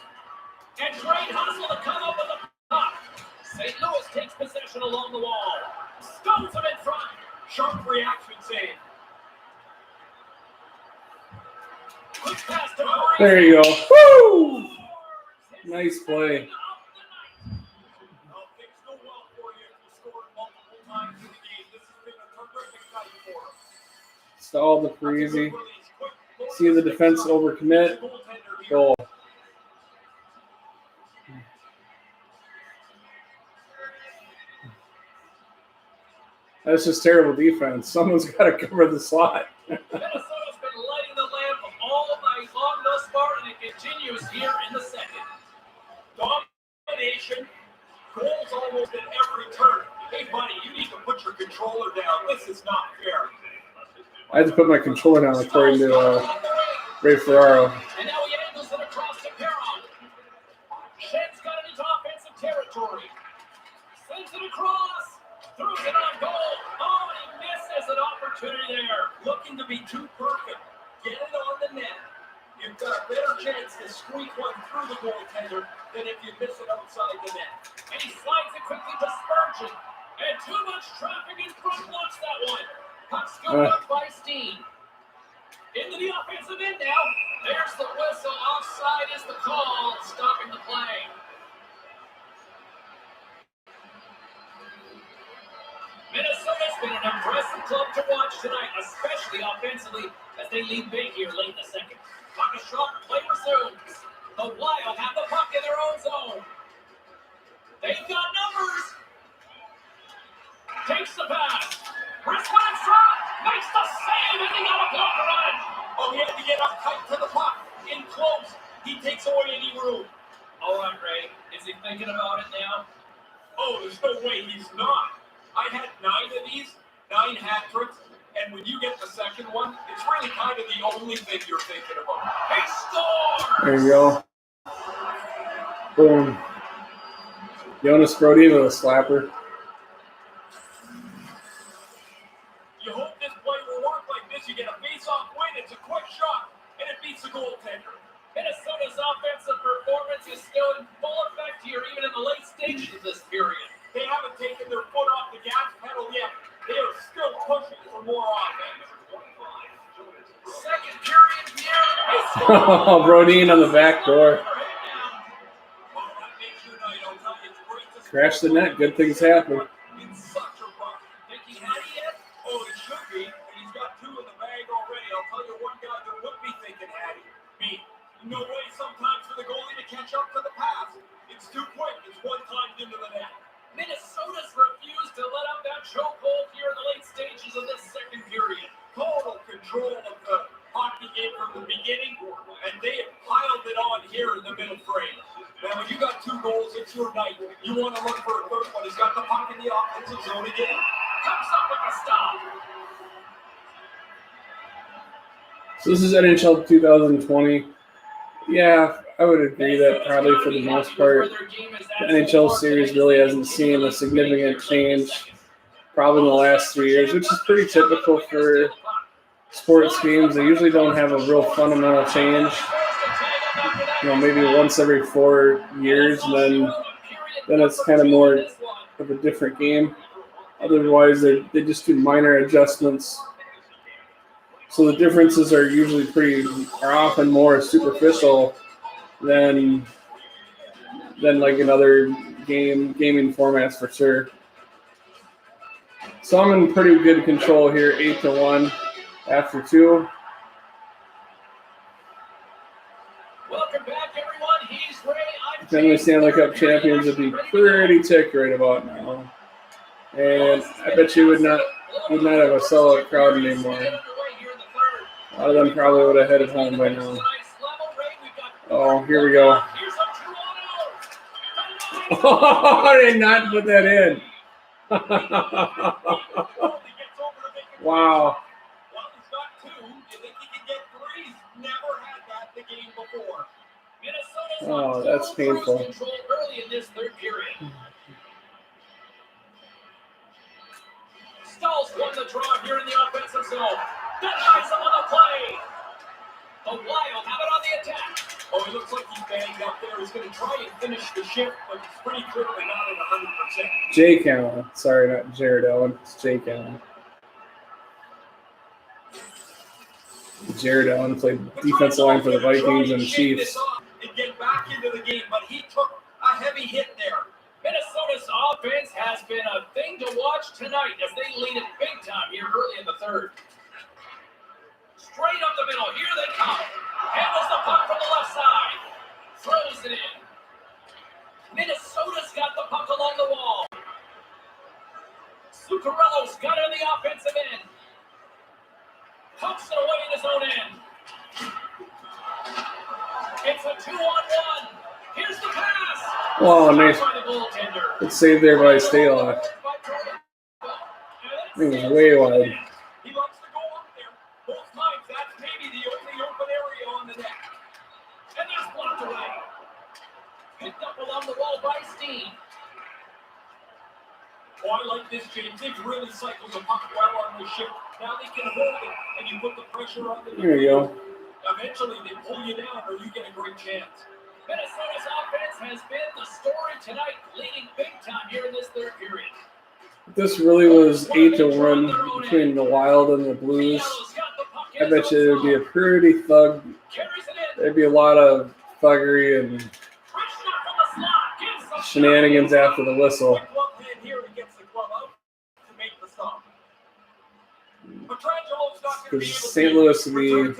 And great hustle to come up with the puck. St. Louis takes possession along the wall. Stones him in front. Sharp reaction save. Quick pass to Murray. There you go. Woo! Nice play. Stall the Parisi. See the defense overcommit. Goal. That's just terrible defense. Someone's got to cover the slot. Minnesota's been lighting the lamp all night long thus far, and it continues here in the second. Domination, goals almost at every turn. Hey, buddy, you need to put your controller down. This is not fair. I had to put my controller down according to Ray Ferraro. And now he angles it across to Perron. Shen's got it into offensive territory. Sends it across. Throws it on goal. Oh, and he misses an opportunity there. Looking to be too perfect. Get it on the net. You've got a better chance to squeak one through the goaltender than if you miss it outside the net. And he slides it quickly to Spurgeon. And too much traffic in front blocks that one. Puck scooped up by Steen. Into the offensive end now. There's the whistle. Offside is the call. Stopping the play. Minnesota's been an impressive club to watch tonight, especially offensively, as they lead big here late in the second. Puck is shot, play resumes. The Wild have the puck in their own zone. They've got numbers. Takes the pass. Wrist one in front. Makes the save, and he got a block run. Oh, he had to get up tight to the puck. In close. He takes away any room. All right, Ray. Is he thinking about it now? Oh, there's no way he's not. I had 9 of these, 9 hat tricks, and when you get the second one, it's really kind of the only thing you're thinking about. He scores! There you go. Boom. Jonas Brodin with a slapper. You hope this play will work like this. You get a face-off win, it's a quick shot, and it beats the goaltender. Minnesota's offensive performance is still in full effect here, even in the late stages of this period. They haven't taken their foot off the gas pedal yet. They are still pushing for more offense. Second period here. Oh, Brodin on the back door. Crash the net. Good things happen. It's such a rush. Think he had it yet? Oh, he should be. And he's got 2 in the bag already. I'll tell you one guy that would be thinking had it. Me. No way sometimes for the goalie to catch up to the pass. It's too quick. It's one time into the net. Minnesota And when you got 2 goals, it's your night. You want to look for a third one. He's got the puck in the offensive zone again. Comes up with a stop. So this is NHL 2020. Yeah, I would agree that probably for the most part, the NHL series really hasn't seen a significant change probably in the last 3 years, which is pretty typical for sports games. They usually don't have a real fundamental change. Maybe once every 4 years, and then it's kind of more of a different game. Otherwise, they just do minor adjustments. So the differences are usually are often more superficial than like in other gaming formats for sure. So I'm in pretty good control here, 8-1 after 2. Welcome back, everyone. He's Ray. Finally Stanley Cup champions would be pretty ticked right about now. And I bet you would not have a sellout crowd anymore. A lot of them probably would have headed home by now. Oh, here we go. Oh, I did not put that in. Wow. Oh, that's painful. Early in this third period. Stahls won the draw here in the offensive zone. Denies him on the play. The Wild have it on the attack. Oh, it looks like he's banged up there. He's going to try and finish the shift, but he's pretty clearly not at 100%. Jake Allen. Sorry, not Jared Allen. It's Jake Allen. Jared Allen played defensive line for the Vikings and Chiefs. And get back into the game, but he took a heavy hit there. Minnesota's offense has been a thing to watch tonight as they lead it big time here early in the third. Straight up the middle, here they come. Handles the puck from the left side. Throws it in. Minnesota's got the puck along the wall. Zuccarello's got it on the offensive end. Pumps it away in his own end. It's a 2-on-1. Here's the pass. Oh, nice. It's saved there by Stalock. It was way wide. He loves to go up there. Both times, that's maybe the only open area on the net. And that's blocked away. Picked up along the wall by Steen. Oh, I like this, James. They've really cycled the puck well on the ship. Now they can hold it, and you put the pressure on the There you go. Eventually, they pull you down, or you get a great chance. Minnesota's offense has been the story tonight, leading big time here in this third period. This really was 8-1 between the Wild and the Blues. I bet you there'd be a pretty there'd be a lot of thuggery and shenanigans after the whistle. Because St. Louis would be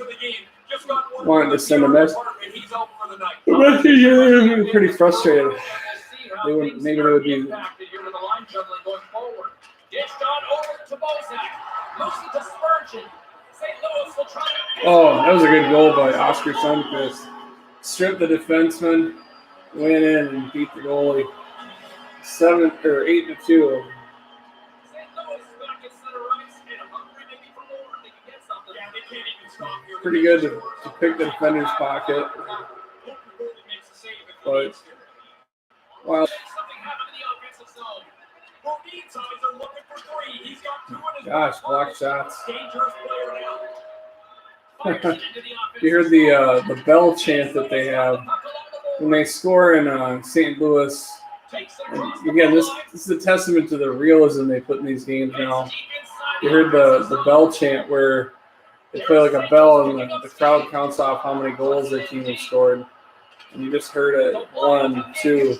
wanting to send a message. They're pretty frustrated. Maybe they would be. Oh, that was a good goal by Oscar Sundqvist. Stripped the defenseman, went in and beat the goalie. 8-2. Pretty good to pick the defender's pocket. But, well, gosh, block shots. You heard the bell chant that they have when they score in St. Louis. And again, this is a testament to the realism they put in these games now. You heard the bell chant where they play like a bell and the crowd counts off how many goals their team has scored. And you just heard it. 1, 2.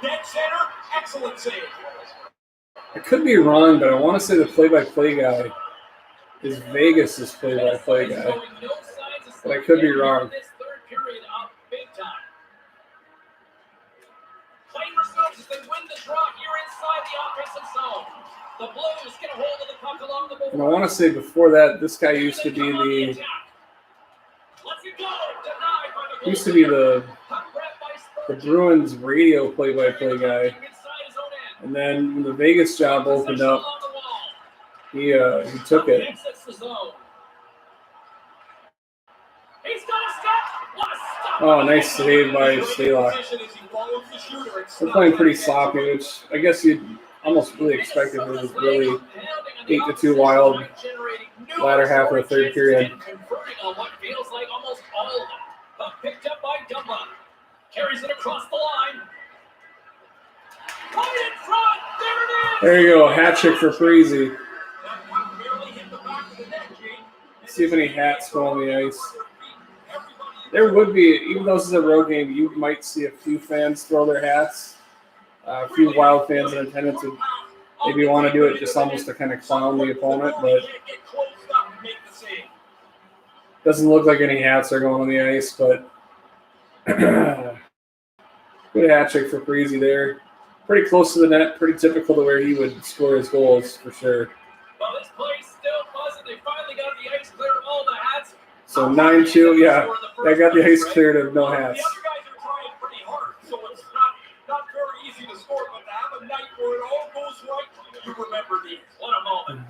Dead center, excellent save. I could be wrong, but I want to say the play-by-play guy is Vegas' play-by-play guy. But I could be wrong. Claim resumes as they win the draw here inside the offensive zone. The Blues along the board. And I want to say before that, this guy used to be the Bruins radio play-by-play guy. And then when the Vegas job opened up, he took it. Oh, nice save by Stalock. They're playing pretty sloppy, which I guess you'd almost really expect if it was really 8-2 Wild latter half of the third period. Picked up by Dumba. Carries it across the line. Right in front. There it is. There you go. Hat trick for Freezy. See if any hats go on the ice. There would be, even though this is a road game, you might see a few fans throw their hats. A few Wild fans in attendance would maybe want to do it just almost to kind of clown the opponent, but doesn't look like any hats are going on the ice, but good hat trick for Freezy there. Pretty close to the net, pretty typical to where he would score his goals for sure. Well, this place still buzzing. They finally got the ice clear of all the hats. So 9-2, yeah. I got the ice cleared of no hats. The other guys are trying pretty hard, so it's not very easy to score, but to have a night where it all goes right, you remember these. What a moment.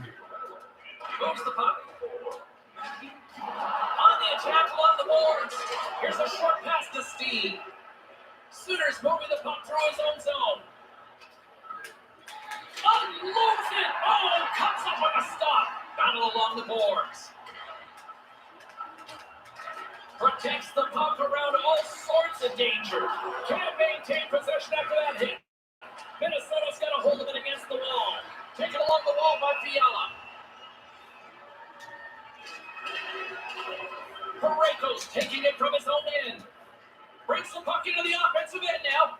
Moves the puck. On the attack along the boards. Here's a short pass to Steve. Sooners moving the puck through his own zone. Unloads it. Oh, comes up with a stop. Battle along the boards. Protects the puck around all sorts of danger. Can't maintain possession after that hit. Minnesota's got a hold of it against the wall. Taken along the wall by Fiala. Parayko's taking it from his own end. Brings the puck into the offensive end now.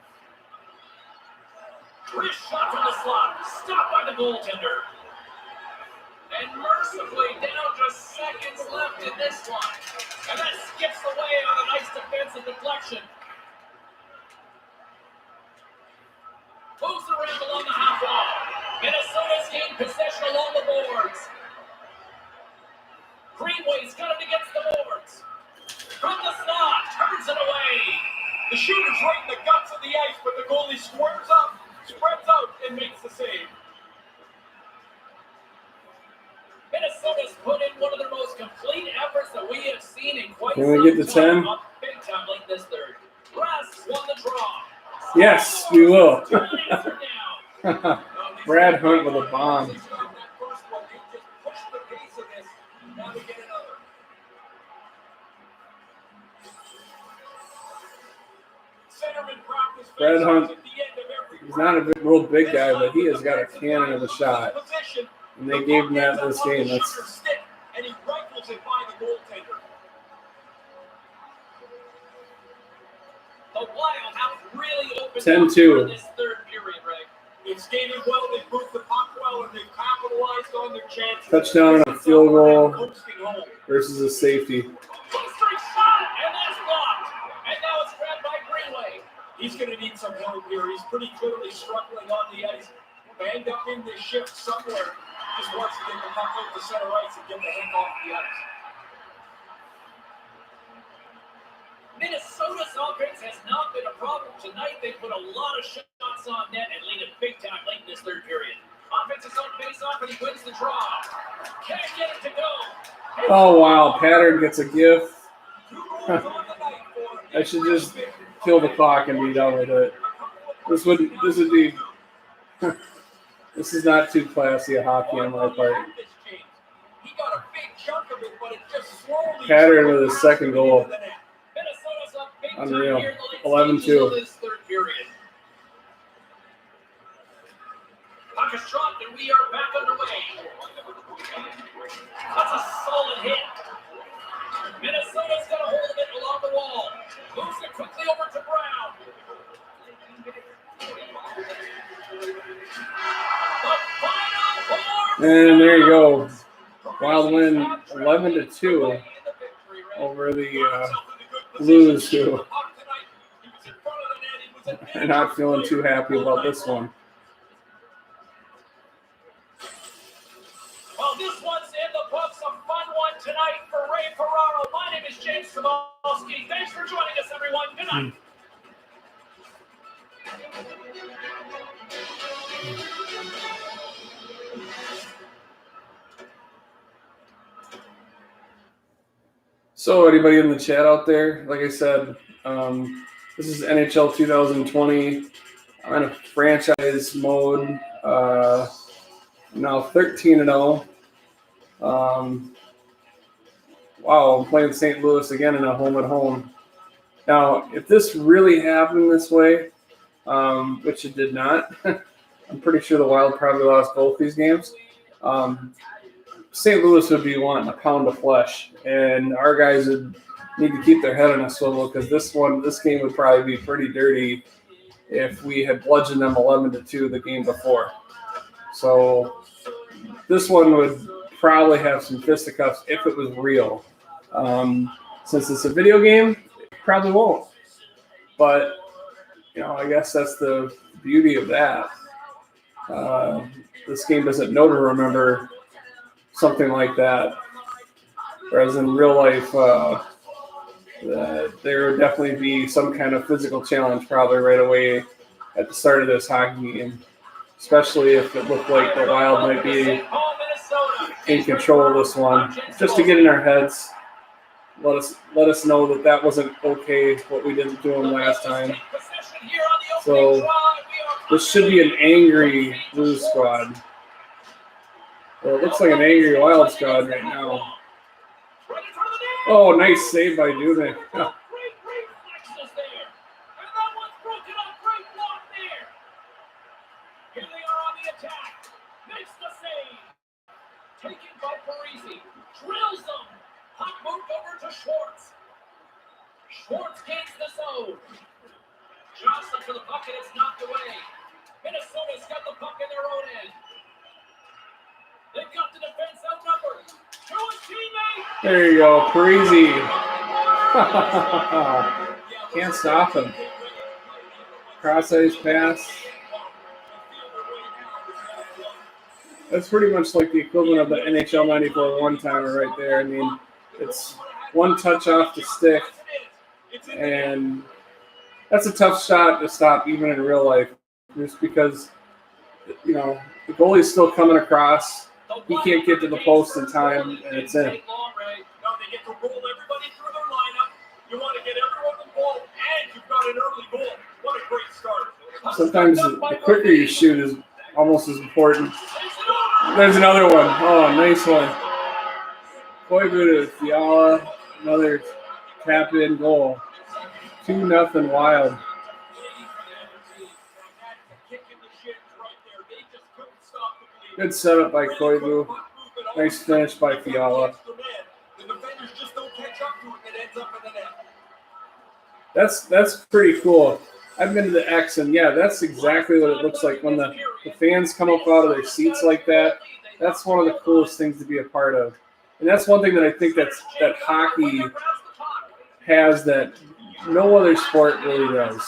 Wrist shot from the slot. Stopped by the goaltender. And mercifully down just seconds left in this one. And that skips away on a nice defensive deflection. Moves around along the half wall. Minnesota's gained possession along the boards. Greenway's got him against the boards. From the slot, turns it away. The shooter's right in the guts of the ice, but the goalie squares up, spreads out, and makes the save. Minnesota's put in one of their most complete efforts that we have seen in quite some time. Can we get to 10? Up big time late this third. Russ won the draw. Yes, we will. 2 minutes are down. Brad Hunt with a bomb. Brad Hunt, he's not a real big guy, but he has got a cannon of a shot. And they gave him that this game. That's and he rifles it by the goaltender. The Wild have really opened 10-2. up in this third period, Ray. They've skated well, they've moved the puck well, and they've capitalized on their chances. Touchdown and a field goal versus a safety. Straight shot, and that's blocked. And now it's grabbed by Greenway. He's going to need some help here. He's pretty clearly struggling on the ice. Banged up in this shift somewhere. Just wants to get the puck out to center ice and get the heck off the ice. Minnesota's offense has not been a problem tonight. They put a lot of shots on net and lead it big time late in this third period. Offense is on face-off and he wins the draw. Can't get it to go. Oh, wow. Pattern gets a gift. I should just kill the clock and be done with it. This would be... This is not too classy a hockey on my part. Pattern with his second goal. Unreal. 11-2. Puck is dropped and we are back underway. That's a solid hit. Minnesota's got a hold of it along the wall. Moves it quickly over to Brown. And there you go. Wild win 11-2 over the Blues, who are not feeling too happy about this one. Well, one tonight for Ray Ferraro. My name is James Kowalski. Thanks for joining us, everyone. Good night. So, anybody in the chat out there, like I said, this is NHL 2020. I'm in a franchise mode. I'm now 13-0. Wow, I'm playing St. Louis again in a home-and-home. Now, if this really happened this way, which it did not, I'm pretty sure the Wild probably lost both these games. St. Louis would be wanting a pound of flesh, and our guys would need to keep their head on a swivel because this game would probably be pretty dirty if we had bludgeoned them 11-2 the game before. So this one would probably have some fisticuffs if it was real. Since it's a video game, it probably won't. But, I guess that's the beauty of that. This game doesn't know to remember something like that. Whereas in real life, there would definitely be some kind of physical challenge probably right away at the start of this hockey game, especially if it looked like the Wild might be in control of this one. Just to get in our heads, let us know that wasn't okay, what we didn't do them last time. So this should be an angry Blues squad. Well, it looks like an angry Wild squad right now. Oh, nice save by Dubin. Here they are on the attack. Makes the save. Taken by Parisi. Drills them. Puck moved over to Schwartz. Schwartz gains the zone. Johnson for the puck and it's knocked away. Minnesota's got the puck in their own end. They've got the defense outnumbered. To a teammate. There you go, Parisi. Can't stop him. Cross-ice pass. That's pretty much like the equivalent of the NHL 94 one-timer right there. I mean, it's one touch off the stick, and that's a tough shot to stop even in real life, just because, the goalie's still coming across. He can't get to the post in time, and it's in. No, they get to roll everybody through their lineup. You want to get everyone involved, and you've got an early goal. What a great start. Sometimes the quicker you shoot is almost as important. There's another one. Oh, nice one. Koivu to Fiala. Another tap-in goal. 2-0 Wild. Good setup by Koivu. Nice finish by Fiala. That's pretty cool. I've been to the X, and yeah, that's exactly what it looks like when the fans come up out of their seats like that. That's one of the coolest things to be a part of. And that's one thing that I think that hockey has that no other sport really does.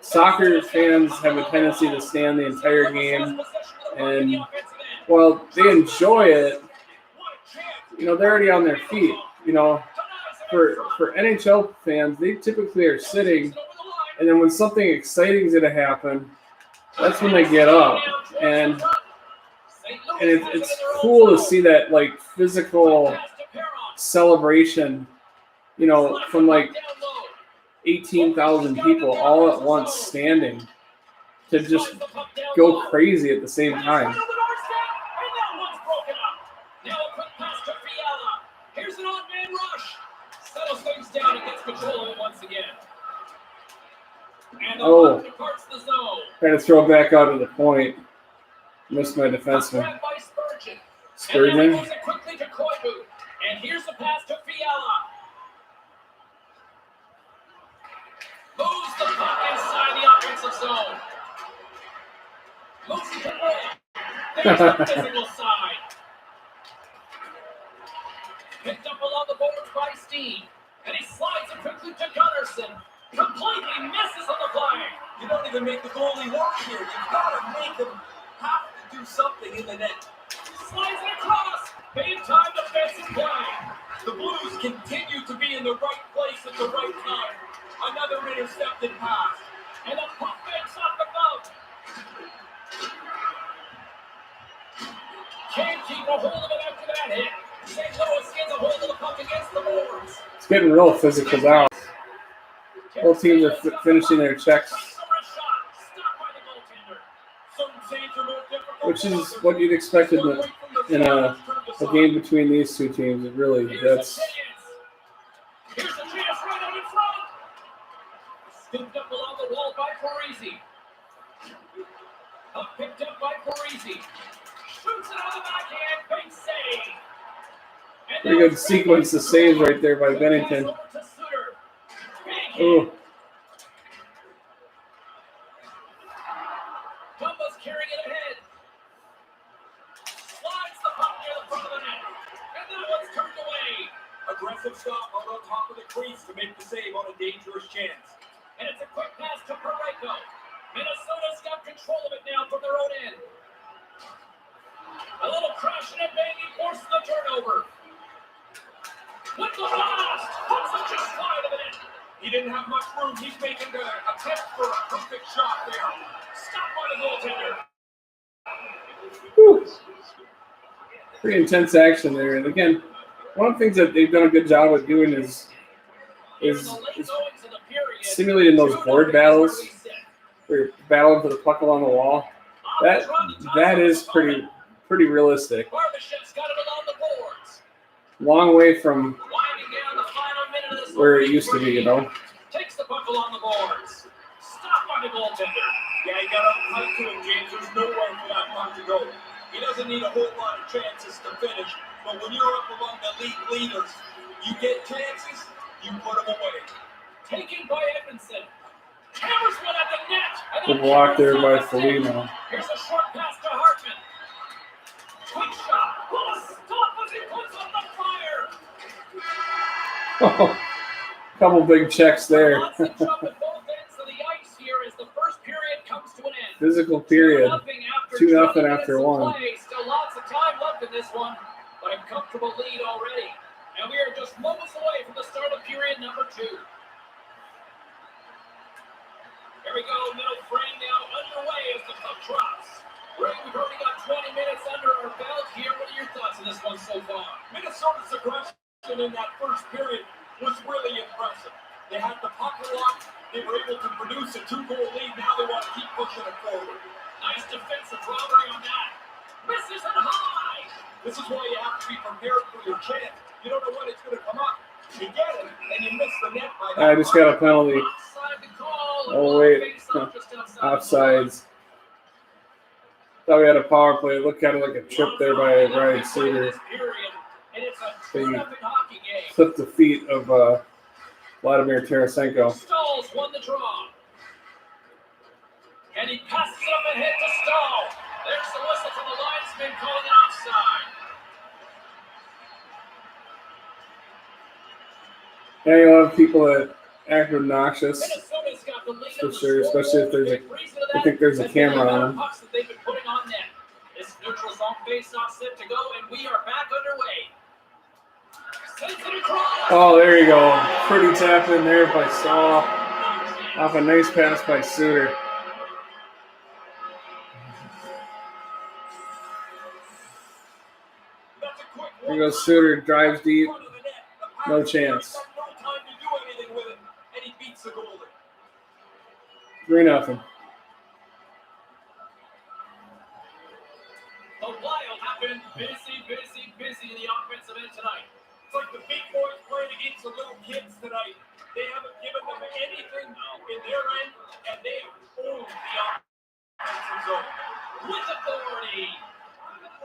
Soccer fans have a tendency to stand the entire game, and while they enjoy it, they're already on their feet. For NHL fans, they typically are sitting, and then when something exciting is going to happen, that's when they get up. And it's cool to see that, physical celebration, from, 18,000 people all at once standing to just go crazy at the same time. Here's an odd-man rush. Settles things down and gets control of it once again. And the departs the zone. Trying to throw it back out to the point. Missed my defenseman. Spurgeon. And moves it quickly to Koivu. And here's the pass to Fiala. Moves the puck inside the offensive zone. Moves it to Ray. There's the physical side. Picked up along the boards by Steen. And he slides it quickly to Gunnarsson. Completely misses on the play. You don't even make the goalie work here. You've got to make him have to do something in the net. Slides it across. Big time defensive play. a hold of it after that hit. St. Louis gets a hold of the puck against the boards. It's getting real physical now. Both teams are finishing their checks, which is what you'd expect in a game between these two teams. It really, that's. Here's the chance right out in front. Scooped up along the wall by Parisi. Up picked up by Parisi. Shoots it on the backhand. Big save. Pretty good sequence of saves right there by Bennington. Ooh. Tumba's carrying it ahead. Slides the puck near the front of the net. And that one's turned away. Aggressive stop on top of the crease to make the save on a dangerous chance. And it's a quick pass to Parayko. Minnesota's got control of it now from their own end. A little crashing and banging forces the turnover. With the blast! Puts it just wide of it. He didn't have much room. He's making the attempt for a perfect shot there. Stop by the goaltender. Whew. Pretty intense action there. And again, one of the things that they've done a good job of doing is simulating those board battles where you're battling for the puck along the wall. That is pretty realistic. Barbashev's got it along the boards. Long way from Winding down the final minute of this where it used to be, you know. Takes the puck along the boards. Stop by the goaltender. Yeah, he got up tight to him, James. There's nowhere for that puck to go. He doesn't need a whole lot of chances to finish, but when you're up among the league leaders, you get chances, you put them away. Taken by Edmondson. Hammers one at the net. Good block there by Foligno. Here's a short pass to Hartman. Quick shot. What a stop as he puts on the fire. Oh, couple big checks there. Lots of jump at both ends of the ice here as the first period comes to an end. Physical period. 2-0 after one. Still lots of time left in this one, but a comfortable lead already. And we are just moments away from the start of period number 2. Here we go, middle frame now underway as the puck drops. Ray, we've already got 20 minutes under our belt here. What are your thoughts on this one so far? Minnesota's aggression in that first period was really impressive. They had the puck a lot. They were able to produce a 2-goal lead. Now they want to keep pushing it forward. Nice defensive robbery on that. Misses it high. This is why you have to be prepared for your chance. You don't know when it's going to come up. You get it, and you miss the net by that. I just got a penalty. Offside the call. Oh, wait. Offsides. Thought we had a power play. It looked kind of like a trip there by Ryan Suter. He clipped the feet of Vladimir Tarasenko. Stalls won the draw. And he passes it up ahead to Stahl. There's the whistle from the linesman calling an offside. Yeah, you'll have people that act obnoxious, Minnesota's got the lead for sure, especially if there's a camera on them. They've been putting on net. This neutral zone face-off set to go, and we are back underway. Sends it across. Oh, there you go. Pretty tap in there by Stahl. Off a nice pass by Suter. Here goes Suter, drives deep. No chance. 3-0. The Wild have been busy in the offensive end tonight. It's like the big boys playing against the little kids tonight. They haven't given them anything in their end, and they have owned the offensive zone. With authority.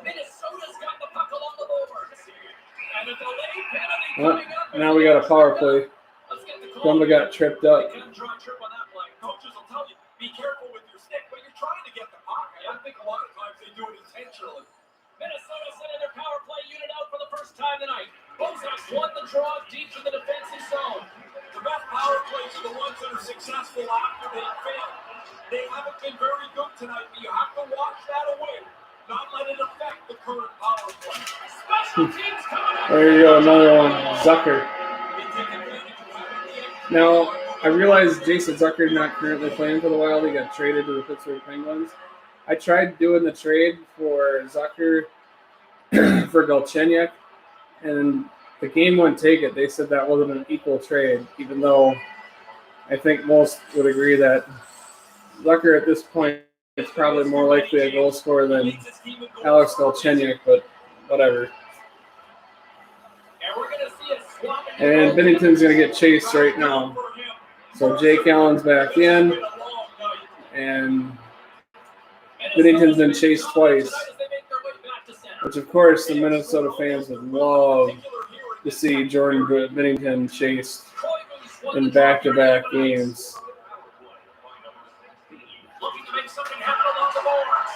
Minnesota's got the puck along the boards. And a delayed penalty coming up. Now we got a power play. Let's get the call. Gumba got tripped up. They can draw a trip on that play. Coaches will tell you, be careful with your stick, but you're trying to get the puck. I think a lot of times they do it intentionally. Minnesota sending their power play unit out for the first time tonight. Bozak's won the draw deep in the defensive zone. The best power plays are the ones that are successful after they fail. They haven't been very good tonight, but you have to watch that away. Not let it affect the current power play. Special teams coming up. There you go, another one. Zucker. Now, I realize Jason Zucker is not currently playing for the Wild. He got traded to the Pittsburgh Penguins. I tried doing the trade for Zucker for Galchenyuk, and the game wouldn't take it. They said that wasn't an equal trade, even though I think most would agree that Zucker at this point is probably more likely a goal scorer than Alex Galchenyuk, but whatever. And Bennington's going to get chased right now. So Jake Allen's back in, and Bennington's been chased twice, which of course the Minnesota fans would love to see Jordan Bennington chased in back-to-back games. Looking to make something happen along the boards.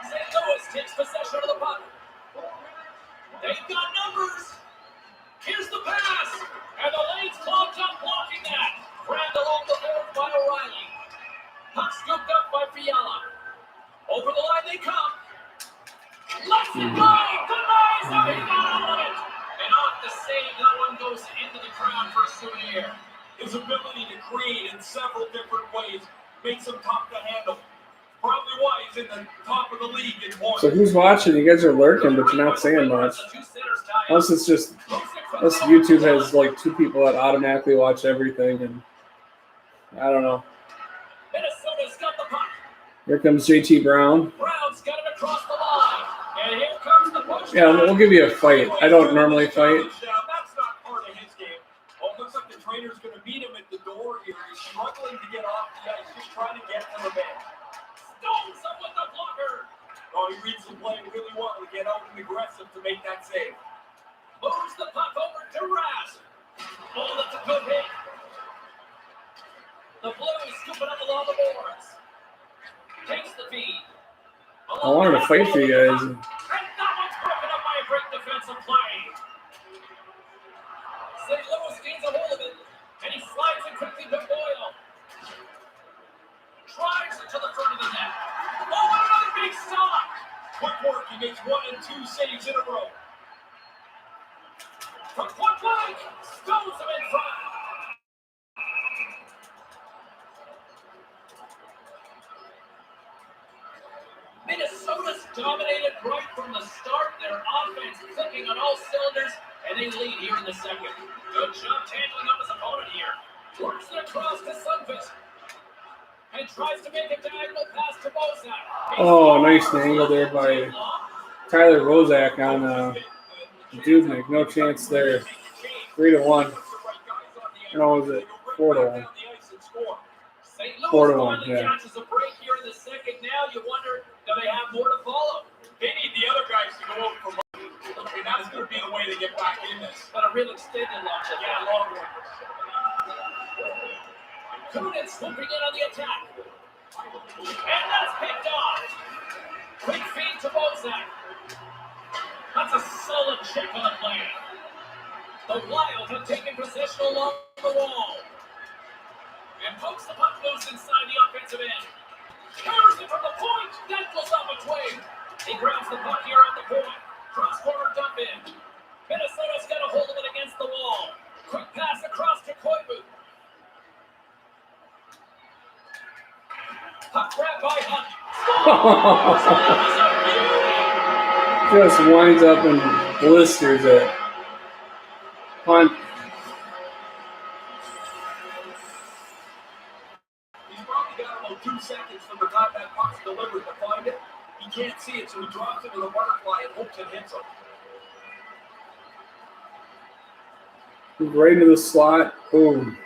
St. Louis takes possession of the puck. They've got numbers. Here's the pass. And the lane's clogged up blocking that. Grabbed along the board by O'Reilly. Puck scooped up by Fiala. Over the line they come. Lets it go. Denies him. He got all of it. And off the save, that one goes into the crowd for a souvenir. His ability to create in several different ways makes him tough to handle. Probably why he's in the top of the league in points. So who's watching? You guys are lurking, but you're not saying much. Unless it's just, unless YouTube has like 2 people that automatically watch everything, and I don't know. Minnesota's got the puck. Here comes JT Brown. Brown's got it across the line. And here comes the push. Yeah, we'll give you a fight. I don't normally fight. That's not part of his game. Oh, it looks like the trainer's going to meet him at the door here. He's struggling to get off the ice, just trying to get to the bench. Stones up with the blocker. Oh, he reads the play really well to get out and aggressive to make that save. Moves the puck over to Rask. Oh, that's a good hit. The Blues scoop it up along the boards. Takes the feed. I wanted to fight for you guys. And that one's broken up by a great defensive play. St. Louis gains a hold of it, and he slides it quickly to Boyle. Drives it to the front of the net. Oh, and another big stop. Quick work. He makes 1 and 2 saves in a row. From point blank, stones him in front. Minnesota's dominated right from the start. Their offense clicking on all cylinders, and they lead here in the second. Good job handling up his opponent here. Works it across to Sundqvist. And tries to make a diagonal pass to Bozak. Oh, nice angle there by Tyler Bozak on Dubnik. No chance there. 3-1. No, was it 4-1? 4-1, yeah. Catches a break here in the second. Now you wonder, do they have more to follow? They need the other guys to go out for money. And that's going to be the way to get back in this. But a real extended launch. Yeah, long one. Kunin swooping in on the attack. And that's picked off. Quick feed to Bozak. That's a solid check on the play. The Wild have taken possession along the wall. And pokes the puck loose inside the offensive end. Covers it from the point. That goes off a twig. He grabs the puck here on the point. Cross-corner dump in. Minnesota's got a hold of it against the wall. Quick pass across to Koivu. Puck grab by Hunt. Just winds up and blisters it. Hunt. He's probably got about 2 seconds from the time that puck's delivered to find it. He can't see it, so he drops it with a butterfly and hopes it hits him. Right into the slot. Boom.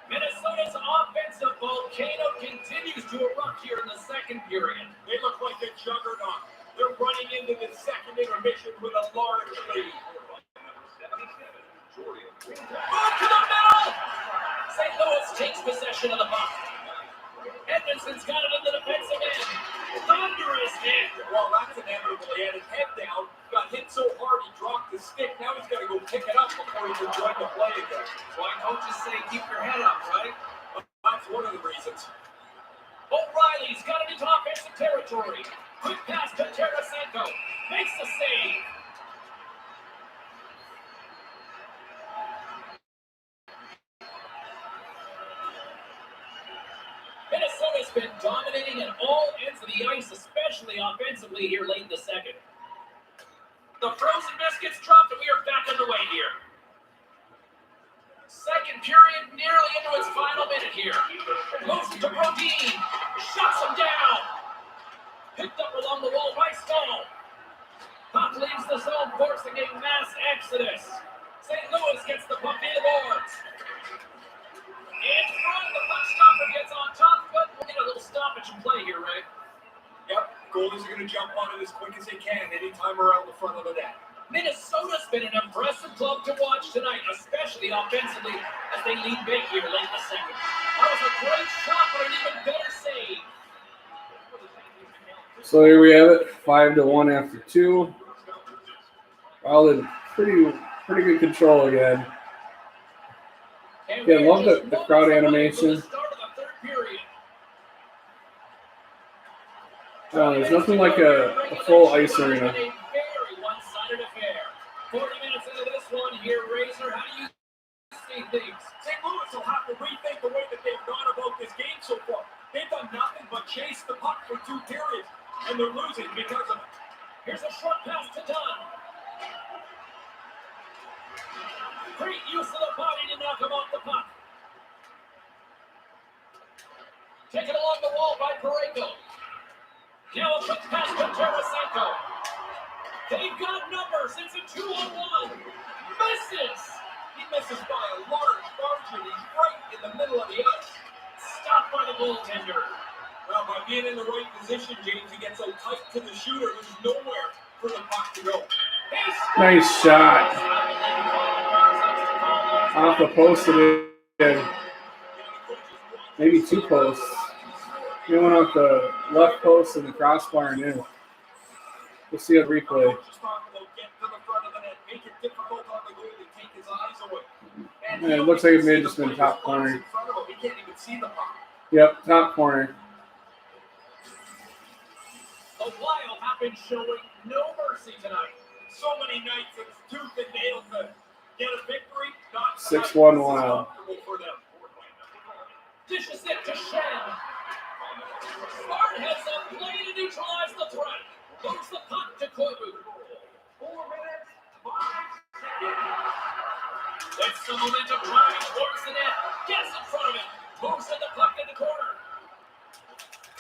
Minnesota's offensive volcano continues to erupt here in the second period. They look like a juggernaut. They're running into the second intermission with a large lead. Move to the middle! St. Louis takes possession of the puck. Edmondson's got it in the defensive end. Thunderous hit. Well, that's inevitable. He had his head down, got hit so hard he dropped the stick. Now he's got to go pick it up before he can join the play again. Why coaches say keep your head up, right? That's one of the reasons. O'Reilly's got it into offensive territory. Quick pass to Tarasenko. Makes the save. Minnesota's been dominating at all ends of the ice, especially offensively here late in the second. The frozen biscuits dropped, and we are back underway here. Second period nearly into its final minute here. Moves to Brodin. Shuts him down. Picked up along the wall by Stahl. Puck leaves the zone, forcing a mass exodus. St. Louis gets the puck near the boards. In front, the puck stopper gets on top, but we'll get a little stoppage and play here, Ray. Yep, goalies are going to jump on it as quick as they can anytime around the front of the net. Minnesota's been an impressive club to watch tonight, especially offensively, as they lead big here late in the second. That was a great shot, but an even better save. So here we have it, 5-1 after 2. Wild in pretty good control again. Yeah, love the crowd animation. There's nothing like a full ice arena. 40 minutes into this one here, Razor. How do you see things? St. Louis will have to rethink the way that they've gone about this game so far. They've done nothing but chase the puck for 2 periods, and they're losing because of it. Here's a short pass to Dunn. Great use of the body to knock him off the puck. Taken along the wall by Parayko. Now a quick pass to Tarasenko. They've got numbers. It's a 2-on-1. Misses. He misses by a large margin. He's right in the middle of the ice. Stopped by the goaltender. Well, by being in the right position, James, he gets so tight to the shooter, there's nowhere for the puck to go. Nice shot. Off the post again. Maybe 2 posts. He went off the left post and the crossbar and in. We'll see a replay. Yeah, it looks like it may have just been top corner. Yep, top corner. The Wild have been showing no mercy tonight. So many nights it's tooth and nail to get a victory. 6-1 Wild. Dishes it to Shen. Smart heads up, play to neutralize the threat. Moves the puck to Koivu. 4 minutes, 5 seconds. It's the momentum driving towards the net. Gets in front of it. Moves in the puck in the corner.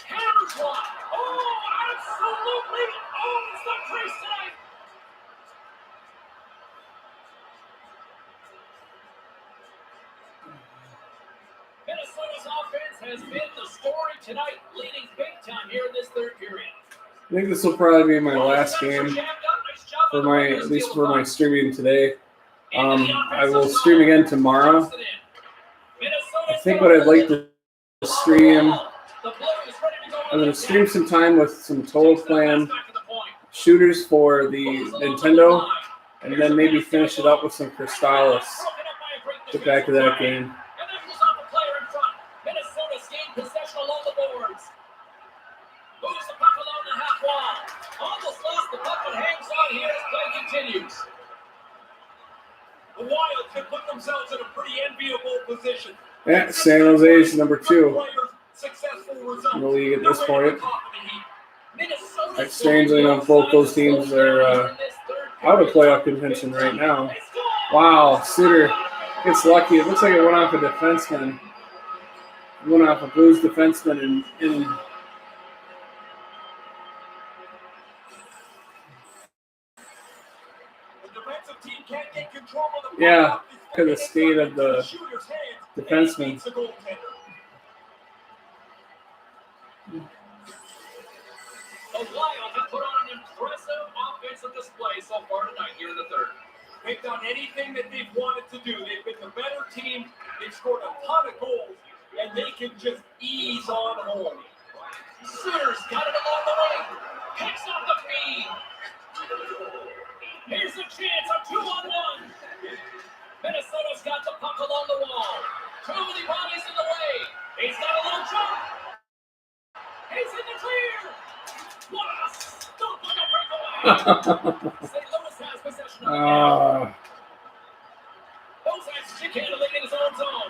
Hammers one. Oh, absolutely. Owns the crease tonight. Minnesota's offense has been the story tonight, leading big time here in this third period. I think this will probably be my last game for at least for my streaming today. I will stream again tomorrow. I think what I'd like to stream, I'm going to stream some time with some Total Plan shooters for the Nintendo, and then maybe finish it up with some Crystallis. Get back to that game. Possession along the boards. Moves the puck along the half wall. Almost lost the puck, but hangs on here as play continues. The Wild can put themselves in a pretty enviable position. Yeah, San Jose's number 2 Successful in the league at this point. Like, strangely enough, both those teams are out of playoff contention right now. Wow, Suter gets lucky. It looks like it went off a defenseman. Went off a Blues defenseman in yeah, look at the state of the defenseman. The Wild have put on an impressive offensive display so far tonight here in the third. They've done anything that they've wanted to do. They've been the better team. They've scored a ton of goals. And they can just ease on home. Suter's got it along the way. Picks up the feed. Here's a chance, a 2-on-1. Minnesota's got the puck along the wall. Too many bodies in the way. He's got a little jump. He's in the clear. What a stump on the breakaway. St. Louis has possession of the game. Bozak's chicanery in his own zone.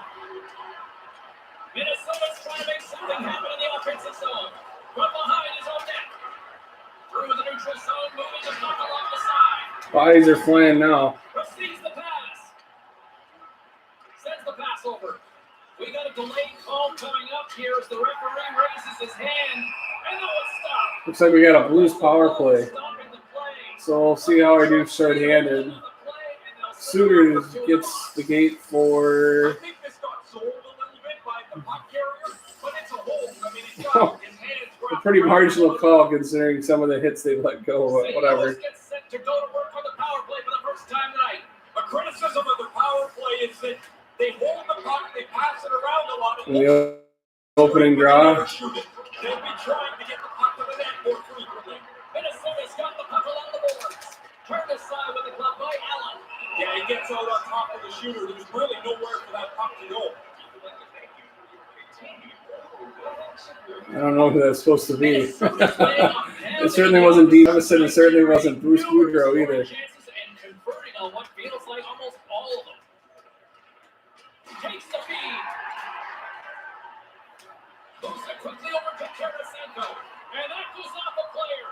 Minnesota's trying to make something happen in the offensive Bodies are flying now. Receives the pass. Sends the pass over. We got a delayed call coming up here as the referee raises his hand. And no one's stopped. Looks like we got a Blues power play. So we'll see how I do short-handed. Suter gets the gate for... I think this got sold a little bit by the puck carrier, but it's a hold. I mean, he's got his hands a pretty marginal call considering some of the hits they've let go, but whatever. Gets set to go to work on the power play for the first time tonight. A criticism of the power play is that they hold the puck, they pass it around a lot. In the opening draw. They'll be trying to get the puck to the net more frequently. Minnesota's got the puck along the boards. Turned aside with the glove by Allen. Yeah, he gets out on top of the shooter. There's really nowhere for that puck to go. I don't know who that's supposed to be. It certainly wasn't Dean Emerson. It certainly wasn't Bruce Boudreau either. And converting on what feels like almost all of them. Takes the feed. Moves it quickly over to Tarasenko. And that goes off a player.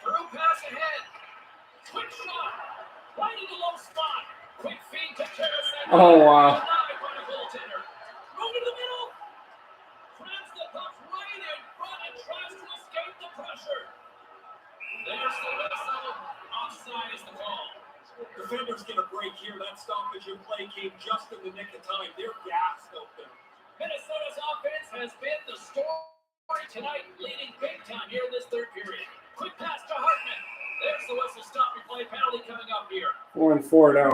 Through pass ahead. Quick shot. Right in the low spot. Quick feed to Tarasenko. Oh, wow. Denied by the goaltender. Thrown to the middle. Grabs the puck right in front and tries to escape the pressure. There's the whistle. Offside is the call. Defenders get a break here. That stoppage in play came just in the nick of time. They're gassed out there. Minnesota's offense has been the story tonight, leading big time here in this third period. Quick pass to Hartman. There's the whistle. Stop replay penalty coming up here. 4-4 now.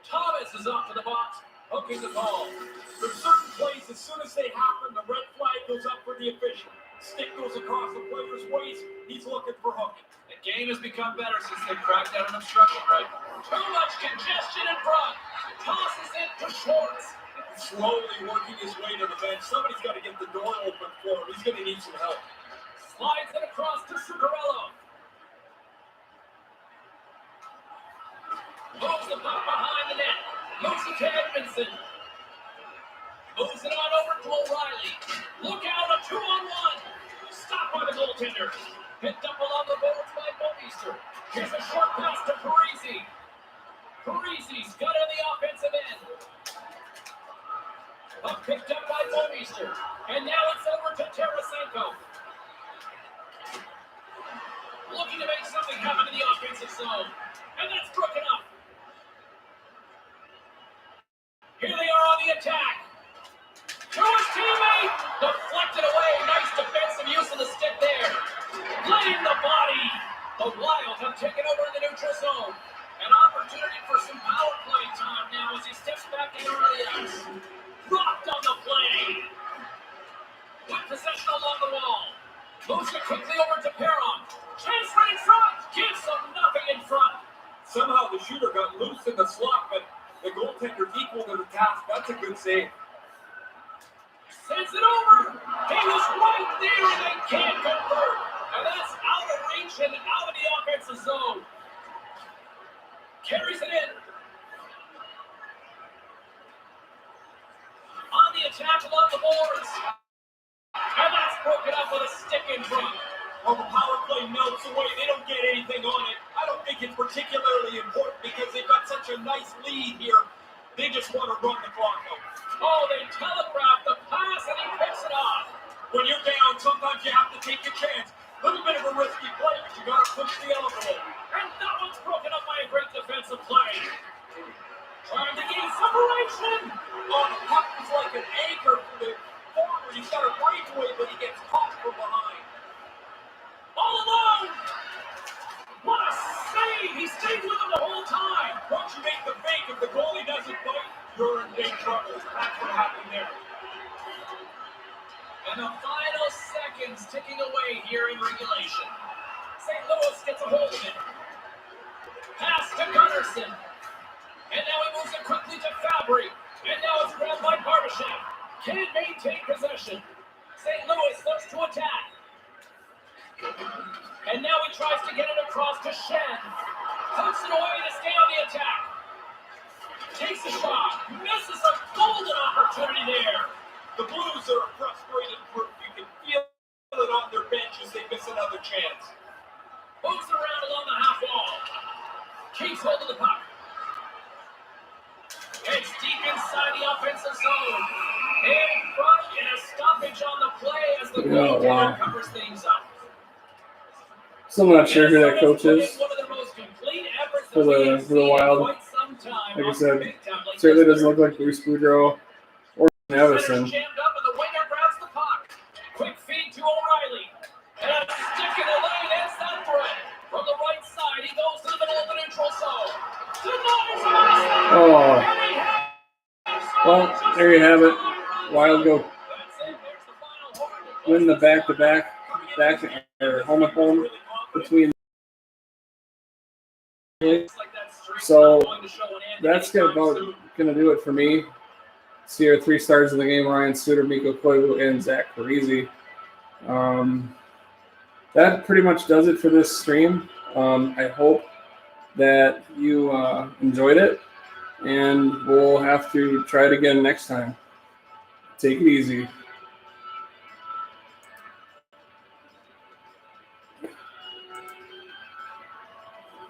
Thomas is off to the box, hooking the ball. There's certain plays, as soon as they happen, the red flag goes up for the official. Stick goes across the player's waist. He's looking for hooking. The game has become better since they cracked down an obstruction right. Too much congestion in front. Tosses it to Schwartz. Slowly working his way to the bench. Somebody's got to get the door open for him. He's going to need some help. Slides it across to Zuccarello. Moves the puck behind the net. Moves it to Edmondson. Moves it on over to O'Reilly. Look out, a 2-on-1. Stopped by the goaltender. Picked up along the boards by Bouwmeester. Here's a short pass to Parisi. Parisi's got on the offensive end. Puck picked up by Bouwmeester. And now it's over to Tarasenko. Looking to make something happen in the offensive zone. And that's broken up. Here they are on the attack. To his teammate. Deflected away. Nice defensive use of the stick there. Laying the body. The Wild have taken over in the neutral zone. An opportunity for some power play time now as he steps back to the early ice. Dropped on the play. With possession along the wall. Moves it quickly over to Perron. Chase right in front. Gives them nothing in front. Somehow the shooter got loose in the slot, but the goaltender's equal to the task. That's a good save. Sends it over. He was right there and they can't convert. And that's out of reach and out of the offensive zone. Carries it in. On the attack along the boards. And that's broken up with a stick in front. Well, the power play melts away. They don't get anything on it. I don't think it's particularly important because they've got such a nice lead here. They just want to run the clock out. Oh, they telegraph the pass and he picks it off. When you're down, sometimes you have to take a chance. A little bit of a risky play, but you got to push the envelope. And that one's broken up by a great defensive play. Trying to gain separation. Oh, the puck was like an anchor for the forward. He's got a breakaway, but he gets caught from behind. All alone. What a save. He stayed with him the whole time. Once you make the fake, if the goalie doesn't fight, you're in big trouble. That's what happened there. And the final seconds ticking away here in regulation. St. Louis gets a hold of it. Pass to Gunnarsson. And now he moves it quickly to Fabry. And now it's grabbed by Barbashev. Can't maintain possession. St. Louis looks to attack. And now he tries to get it across to Shen. Puts it away to stay on the attack. Takes a shot. Misses a golden opportunity there. The Blues are frustrated. You can feel it on their bench as they miss another chance. Moves around along the half wall. Keeps hold of the puck. It's deep inside the offensive zone. In front, and a stoppage on the play as the goaltender covers things up. Still not sure who that coach is for the Wild. Like I said, certainly doesn't look like Bruce Boudreau or Nevison. Jammed up and the winger grabs the puck. Quick feed to O'Reilly. And a stick in the lane ends that threat. From the right side, he goes to the middle of the neutral zone. Well, there you have it. Wild go win the back-to-back or home and home between. So that's gonna do it for me. See our 3 stars of the game: Ryan Suter, Mikko Koivu, and Zach Parise. That pretty much does it for this stream. I hope that you enjoyed it, and we'll have to try it again next time. Take it easy.